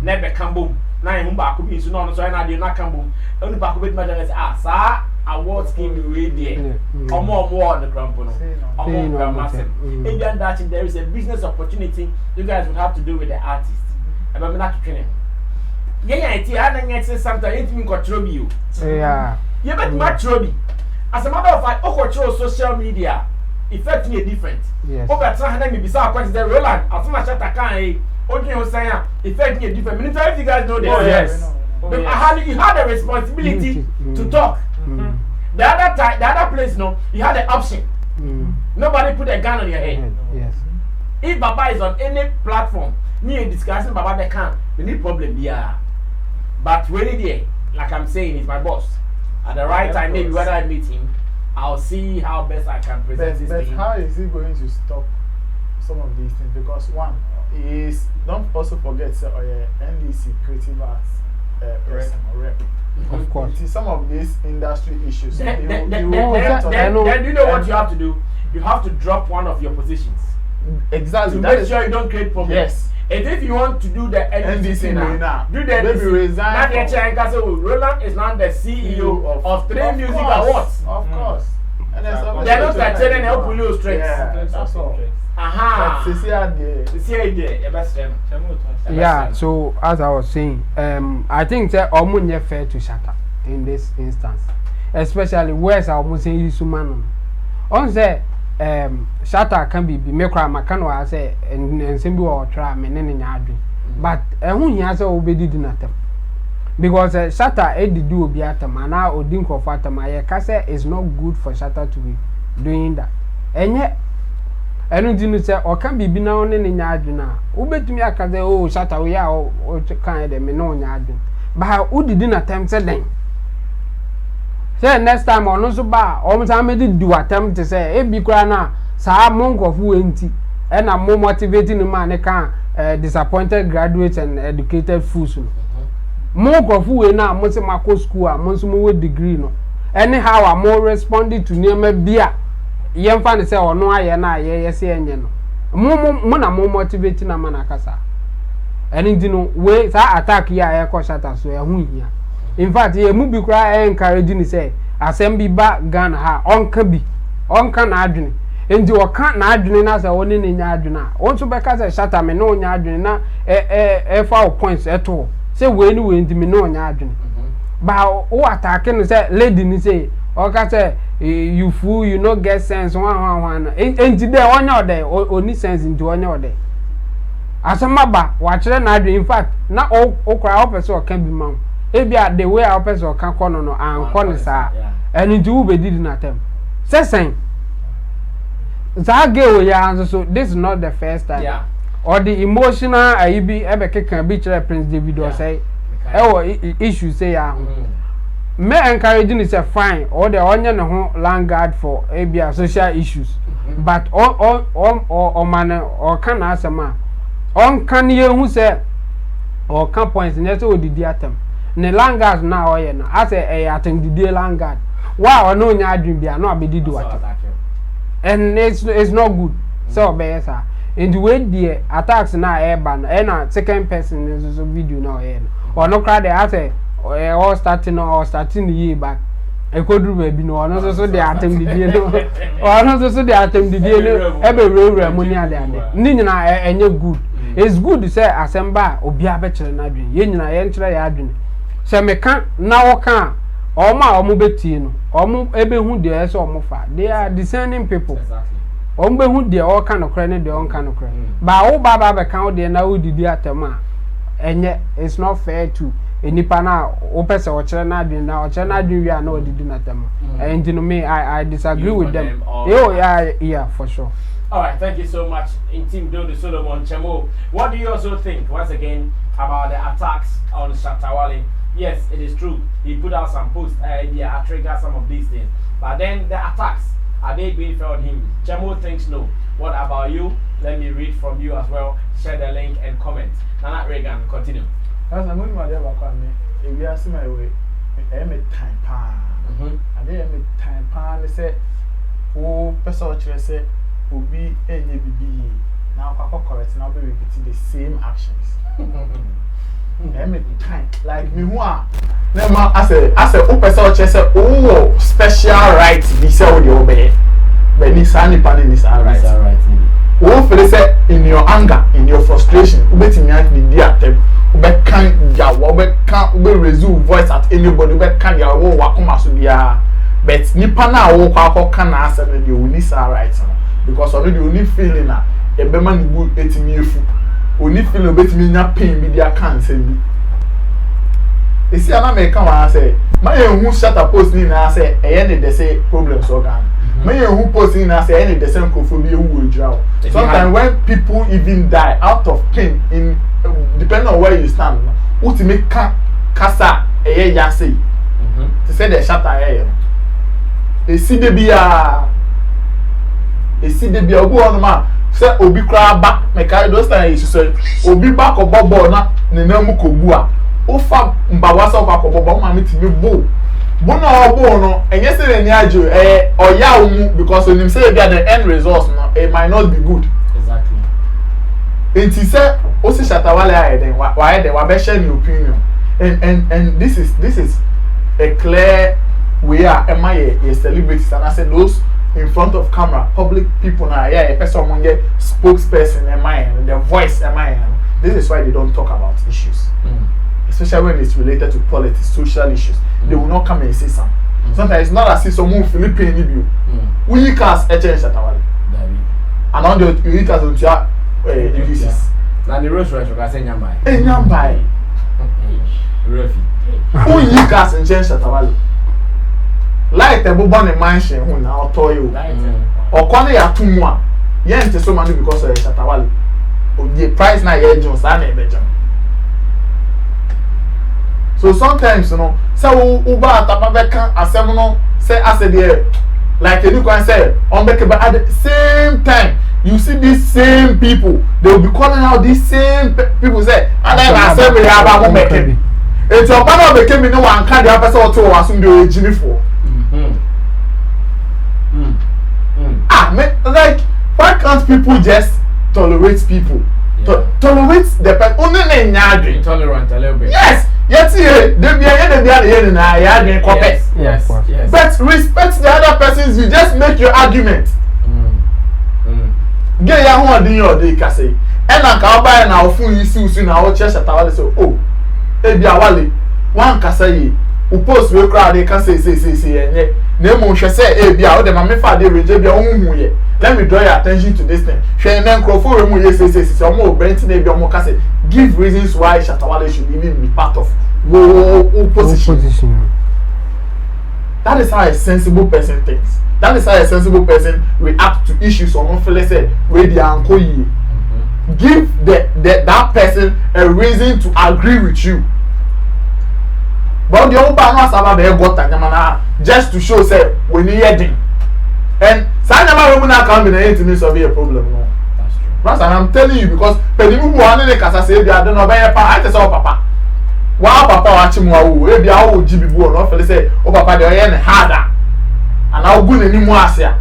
Never come boom. Na ehun ba ko bi so no so na adi na come boom. Onu ba ko be ma say sa award scheme we there. Omo on the ground no. Omo massive. If you that there is a business opportunity you guys would have to do with the artist. Ebe me na twene. Yeah, it had an say something it mean control you. Yeah. You bet my trobi. As a matter of fact, control social media effect me different. Yes. Over time, me bisa question the Roland. As much as Shatta can, you say effect me different. Many times you guys know this. Oh yes. You had the responsibility to talk. The other place, no, you had the option. Nobody put a gun on your head. Yes. If Baba is on any platform, me discussing Baba they can, we need problem yeah. But really there, like I'm saying, he's my boss. At the right time, maybe when I meet him, I'll see how best I can present this thing. How is he going to stop some of these things? Because one is don't also forget NDC creative arts person or rep. Of course. See some of these industry issues. Then do you know what you have to do? You have to drop one of your positions. Exactly. To make sure you don't create problems. Yes. And if you want to do the NDC now, do the NDC. Resign. Roland is now the CEO of 3 music awards. Of course. And they're not like telling help you straight. Yeah, that's all. Aha. Yeah, so as I was saying, I think that almost fair to Shatta in this instance, especially where's almost saying you man on say Shatta can be make a macano I say and simple or try me in but who he has obeyed dinner because Shatta did do be at them and now Odink of Fatima Kase is not good for Shatta to be doing that and yet I don't think say or can be now in Yaduna. Ubet me a case oh Shatta we are or kind of me no Yadun. But who didn't attempt then? Say next time on also bar almost I made do attempt to say a big crana sa monk of who ain't and I'm more motivating the man can disappointed graduates and educated fools. Monk of who ain't now most of my school and most more degree no. Anyhow I'm more responding to near me beer. Yem fan say or no aye na aye yes enye no mo na mo motivate na man akasa eni di no we sa attack ya aye ko Shatta so e hu hia in fact ye mu bi kra encourage ni say asɛm ba Ghana ha onka bi onka na adwene enti oka na adwene na sɛ woni ne nya adwene a won so bɛka sɛ Shatta me no nya adwene na fa points eto sɛ we ni we enti me no nya adwene ba o attack no sɛ lady ni say oka sɛ you fool you no get sense one enti there onya ode oni sense enti onya ode asɛm ba wa kyerɛ na adwene in fact na o kra o pese o ka bi ma ebia the way I pese o ka kono no anko ne saa enu nti wo bedidi na tem sesen Zage ya so this is not the first time. Yeah. Or the emotional aibi ebe keka bi chere Prince David or say issue say ya. Me encouraging is a fine or the onye ne ho landguard for abia social issues. But or man or can asema on kan ye hu say or can points ne say odidi atem. Ne landguard na oye no as e atem didi landguard. Wa or no nya adwin bia no abedi do atem. And it's not good. So better. In the way the attacks now airban and second person is a video now or no crowd they say all starting the year back. I could do baby no one also they attempt the deal or not also they attempt the deal every real money there. Nina and you're good. It's good to say assemble or be a better than I do. Yen I enter I do. So me can't now can. Oma omubetino omu ebe hu de so omufa they are discerning people exactly ombe hu de all kind of credit de on kind of credit ba wo baba be kan de na wo didi atema enye it's not fair to enipa na wo pese o kire na adwin na o kire na adwin wi na o didi na atema and you know me I disagree with them yeah for sure. All right, thank you so much in Team Dodo Solomon Chemo. What do you also think once again about the attacks on Shatta Wale? Yes, it is true. He put out some posts, I trigger some of these things. But then the attacks, are they being fair on him? Chemo thinks no. What about you? Let me read from you as well. Share the link and comment. Nana Reagan, continue. As I'm going to my if you ask my way, I am a time pan. And they am a time pan. They say, oh, person say, will be any BB. Now, Papa correct, now be repeating the same actions. Time like me one never as a open say oh special rights be say with your obey but this any pan is right oh feel say in your anger in your frustration you betimi act the dia tem you can ya we can we resume voice at anybody we can ya wo wakoma so bia but nipa na wo kwa kan na asem dey we need right because already you need feeling na e be man bu etimi efu oni feel obetimi nya pain bi dia kan say bi esi ana me kan wa say ma ye hu Shatta post ni na say e ne dey say problems organ ma ye hu post ni na say e ne dey say nkophobia wu ejura sometimes when people even die out of pain in depending on where you stand ultimate kasa e ya say to say the Shatta esi de bia obu on ma say obi kra ba me carry those times say obi ba ko bobo na nenamu ko bu a o fa mbawa so kwa ko bobo ma me ti me bo na obo no enye say ni ajo oya omu because onim say bia the end result no it might not be good exactly and he say o si Shatta Wale aye den wa be share your opinion and this is a clear way am I celebrities and I say those in front of camera, public people now, a person among the spokesperson, the voice, this is why they don't talk about issues. Especially when it's related to politics, social issues. They will not come and say something. Sometimes it's not as if someone Philippine you. We cast Shatta Wale. And on the you cast on your diseases. Now the rose I say Nyambai. Nyambai. Who cast Shatta Wale? Light a born a mansion who now toy you. Or corner ya two more. Yen so money because of Shatta Wale. The price na ye Jones and Benjamin. So sometimes you know, so Uber Tapabeka as seven say as a dear like you can say on back but at the same time you see these same people, they will be calling out these same people say and then I say we have a moment. It's your partner became no one can the person or two or assume the Jimmy for. Like why can't people just tolerate people? Tolerate the person only intolerant a little bit. Yes, Yet they be here na ya dey copy. Yes. But respect the other person's view. Just make your argument. Get ya ho odin your dey kase. E na ka buy na ofun yi si usu na o che Shatta Wale so oh. E bia Wale wan kasa yi. U post we crowd dey kase say enye. Na emu hwe say e bia o de ma me fa dey reje bia ohun ye. Let me draw your attention to this thing. Hwe na nkrofo we mu ye say omo brent na bia omo kase give reasons why Shatta Wale should even be part of opposition. That is how a sensible person thinks. That is how a sensible person reacts to issues or not feel say where they are going. Give that person a reason to agree with you. But the old man was about the got just to show say when you heading. And Sanyama women are coming to me so be a problem. No. That's true. But I'm telling you because Pedimu one the casa say they don't know by I just saw papa. Wow papa watching wow, we be our GB boy no feel say oh papa they are harder. And I'll go any more asia.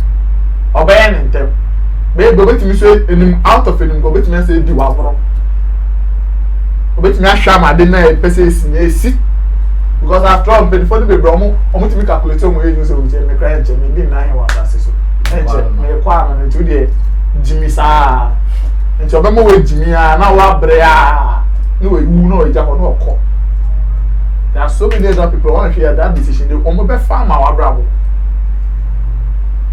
Obey any them. Babe, go to me say out of him, go to me say do wabro. Go to me shama dey na person si because after all before the bromo, omo to me calculate omo age say we me cry nche me dey na here wa that so. Nche me kwa na to dey Jimmy sa. Nche obemo we Jimmy na wa bre a. No we wu no e ja no ko. There are so many other people want to hear that decision. They omo be farm our bravo.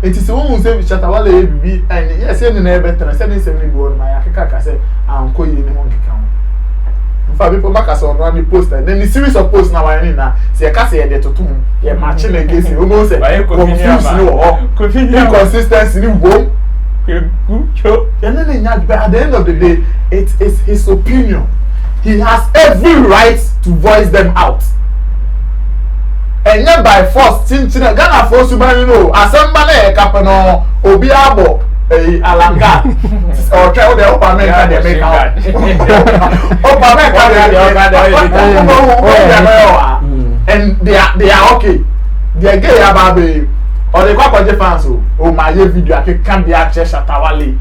It is one who say Shatta Wale be and yes any na better say this every go on my akeka say anko yi ni won keka. In fact people make us on run post and then the series of posts now we na say ka say dey totum ye matching against you no say inconsistency ni wo and then at the end of the day it is his opinion. He has every right to voice them out. And yet by force, Ghana force you know, assemble a capano, Obiabo, a Alanga, or try the upper man they make out. And they are okay. They are gay about or they got the fans oh my video I can't be access Shatta Wale.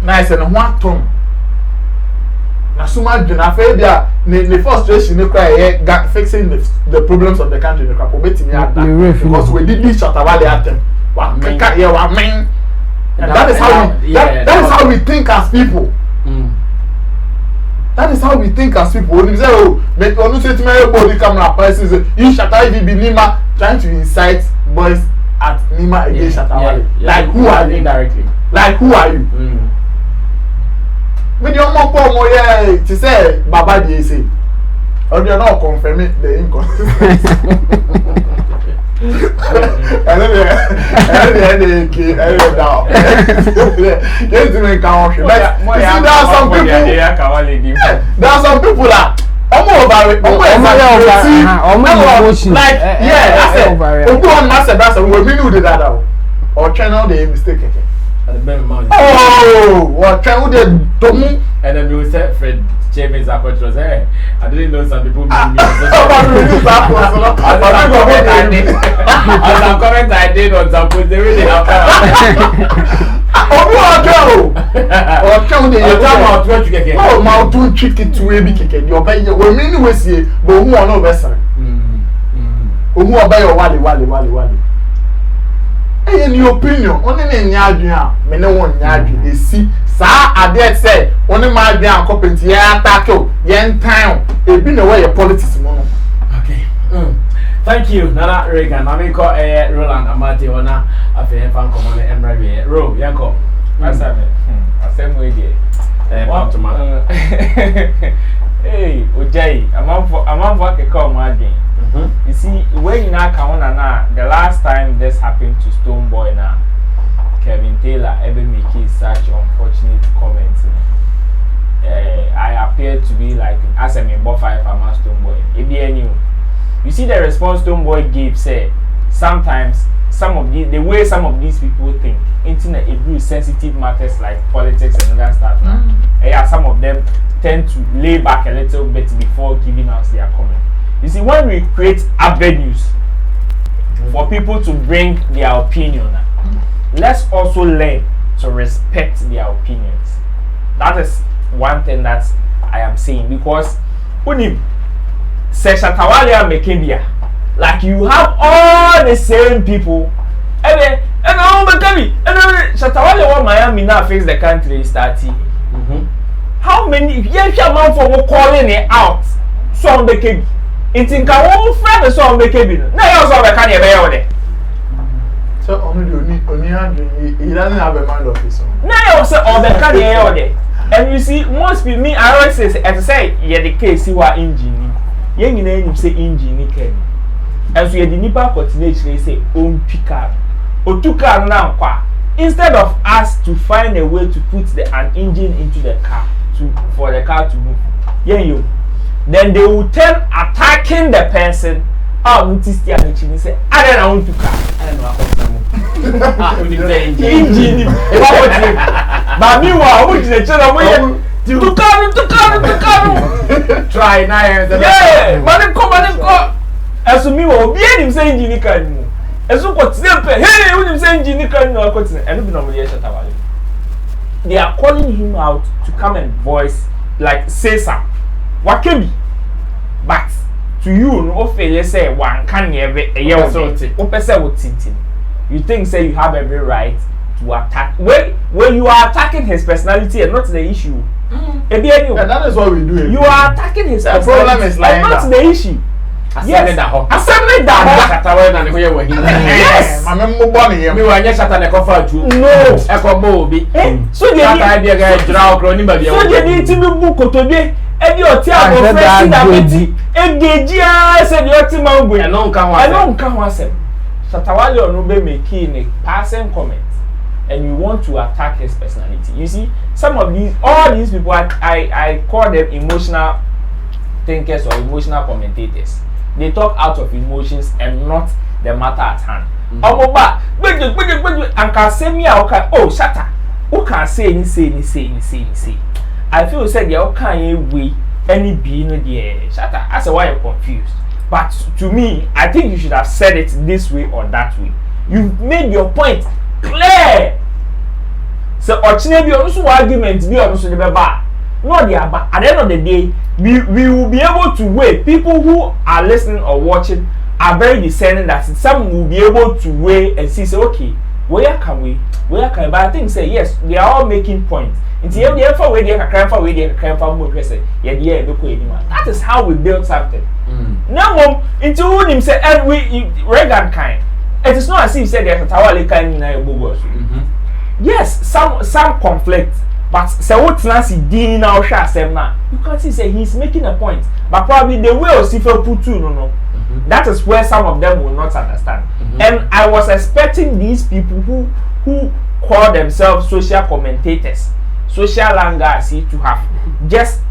Nice and one tone. Na suma dwena fa bia the frustration ne cry fixing the problems of the country ne crapo betimi ada because we did this Shatta Wale atem wa keka ye wa men and that is how we that is how we think as people. That is how we think as people. When you say oh make onu say to my body camera person say you Shatta Wale be Nima trying to incite boys at Nima against Shatta Wale. Like who are you indirectly? Like who are you? When your mom more yeah to say Baba dey say or they are not confirming the inconsistency. And then down. There are some people that like that's we knew that or channel the mistake. Oh, what can we do? And then we said Fred James was hey, I didn't know some people mean me. Comment I did on some post they really have. Oh, my don't trick it to a big keke. Your bay your meaning we see, but who are no vessel. Who are by your wally. In your opinion, only in Yadria, me no one Yadri, they see, sir, I dare say, only my grand company, yeah, tackle, yen time, it been away your politics, mono. Okay. Thank you, Nana Reagan. I mean, call Roland Amati, Ona, I feel fan command Embrace. Ro, Yanko. That's a same way, hey, Ojay, I'm on for a call, my game. You see, when you now come on now, the last time this happened to Stoneboy now, Kevin Taylor ever making such unfortunate comments. I appear to be like as a member of Stoneboy. You see the response Stoneboy gave said sometimes some of the way some of these people think, internet it sensitive matters like politics and other stuff now. Some of them tend to lay back a little bit before giving us their comment. You see, when we create avenues for people to bring their opinion, let's also learn to respect their opinions. That is one thing that I am saying because say Shatta Wale making there. Like you have all the same people. And all the country. And Shatta Wale want Miami now face the country starting. How many years amount for calling it out? So on the KB. It's in our friend so on the KB. Now you also can you be so only he doesn't have a mind of his own. Now you also on the can you and you see most people me I always say as I say yeah the case you are engine. You need say engine can. And so you the nipa continue say own car. Or two car now instead of us to find a way to put an engine into the car for the car to move. Yeah, then they will turn attacking the person. Oh, say, I don't know to car. I don't know engine. But meanwhile, which is the channel to car. Try now. Yeah, man, come. As me, will be him saying engine can move. As you got simple, hey, when you say engine can no continue, and no Shatta Wale. They are calling him out to come and voice, like say something. What can be? But to you, no failure say one can never a year or so. You think say you have every right to attack. When you are attacking his personality and not the issue. That is what we do. You are attacking his personality. The problem is like not the issue. Yes, assembly that Shatta Wale and where were he? Yes, my member born here. Me were just Shatta ne cover too. No, Echo Bobby. So the idea guy draw crony by the so the need to be book to be and your tear of friends that be engage said your team mango. I don't come once. Shatta Wale no be making a passing comment and you want to attack his personality. You see, some of these all these people I call them emotional thinkers or emotional commentators. They talk out of emotions and not the matter at hand. Omoba, and can say me okay. Oh, Shatta, who can say. I feel said you can't way any being there. Shatta, I say why you're confused. But to me, I think you should have said it this way or that way. You've made your point clear. So, ordinary also argument be also the bad. No, but at the end of the day, we will be able to weigh. People who are listening or watching are very discerning that some will be able to weigh and see, say, okay, where can we? But I think say yes, they are all making points. That is how we build something. Now, into who him say, and we Reagan kind. It is not as if he said that Shatta Wale kind. Yes, some conflict. But say what Nancy did now you can see say he's making a point. But probably the way Osife put too, no. That is where some of them will not understand. And I was expecting these people who call themselves social commentators, social langers, to have just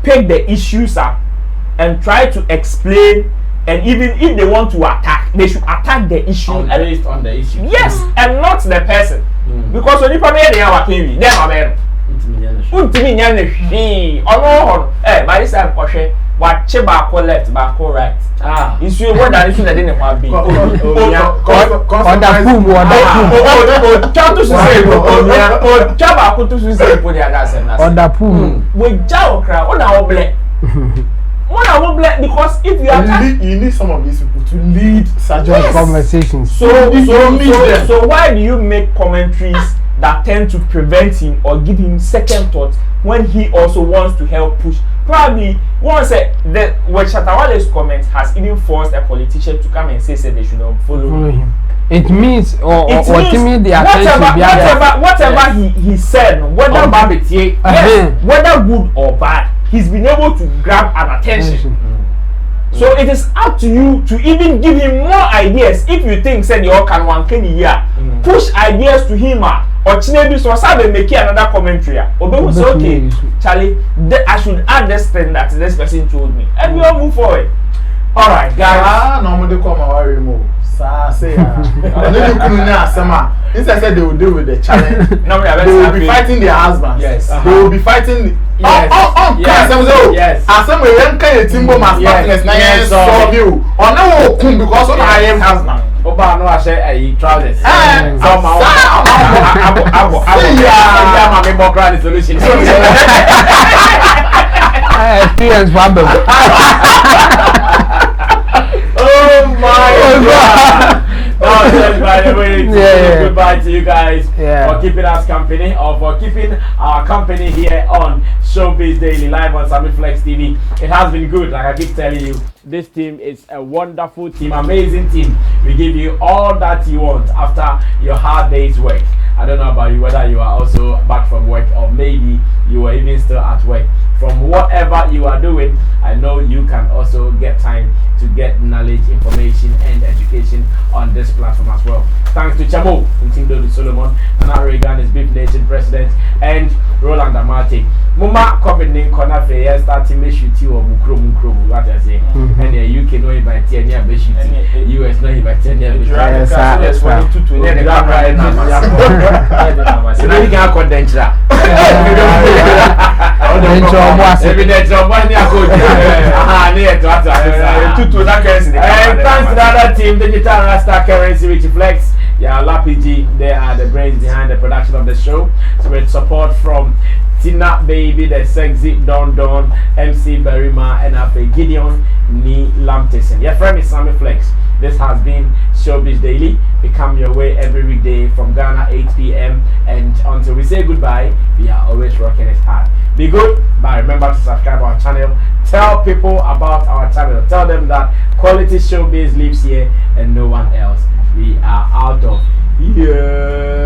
pick the issues up and try to explain. And even if they want to attack, they should attack the issue based on the issue. Yes, and not the person. Because when you pay they are working, they are men. Untimi nyane hwee ono by this time kwhwe wache back left back right isu what that isu na dey ne kwa bi Order pool chato su say o chaba ko to su say po dey ada sem na order pool we jaw kra o na oble because if you are you need some of these people to lead such conversations. So why do you make commentaries that tend to prevent him or give him second thoughts when he also wants to help push? Probably once when Shatta Wale's comment has even forced a politician to come and say they should follow him. It means or ultimately the attention whatever he said, whether good or bad, he's been able to grab an attention. So it is up to you to even give him more ideas. If you think said you can one push ideas to him or Chinebi so sabe make another commentary. Obe say okay, Charlie, I should add this thing that this person told me, and we all move forward. All right, guys. No more come our remove. Say instead they will deal with the challenge. They will be fighting their husbands. Yes. They will be fighting. Yes. As some way young kind timbo must partners na yes so you. Or no because on I am husband. Oba no I say trousers. Solution. Experience one. No, just by the way, goodbye to you guys for keeping us company or for keeping our company here on Showbiz Daily Live on Sammy Flex TV. It has been good, like I keep telling you. This team is a wonderful team, amazing team. We give you all that you want after your hard day's work. I don't know about you, whether you are also back from work or maybe you are even still at work. From whatever you are doing, I know you can also get time to get knowledge, information, and education on this platform as well. Thanks to Chamo, Ntindo Solomon, and Reagan is Beef Nation President, and Roland Amate. Muma COVID-19 corner fair starting me shoot you or mukro, what I say. And the UK no invite 10 year be shooting, US no invite 10 year be shooting. Thanks to the other team, Digital Rasta Currency, which reflects LAPG. They are the brains behind the production of the show. So with support from Tina Baby, the sexy Don Don, MC Berima, and after Gideon Ni Lamptison. Your friend is Sammy Flex. This has been Showbiz Daily. We come your way every weekday from Ghana 8 p.m. and until we say goodbye, we are always rocking it hard. Be good, but remember to subscribe to our channel. Tell people about our channel. Tell them that quality showbiz lives here and no one else. We are out of here.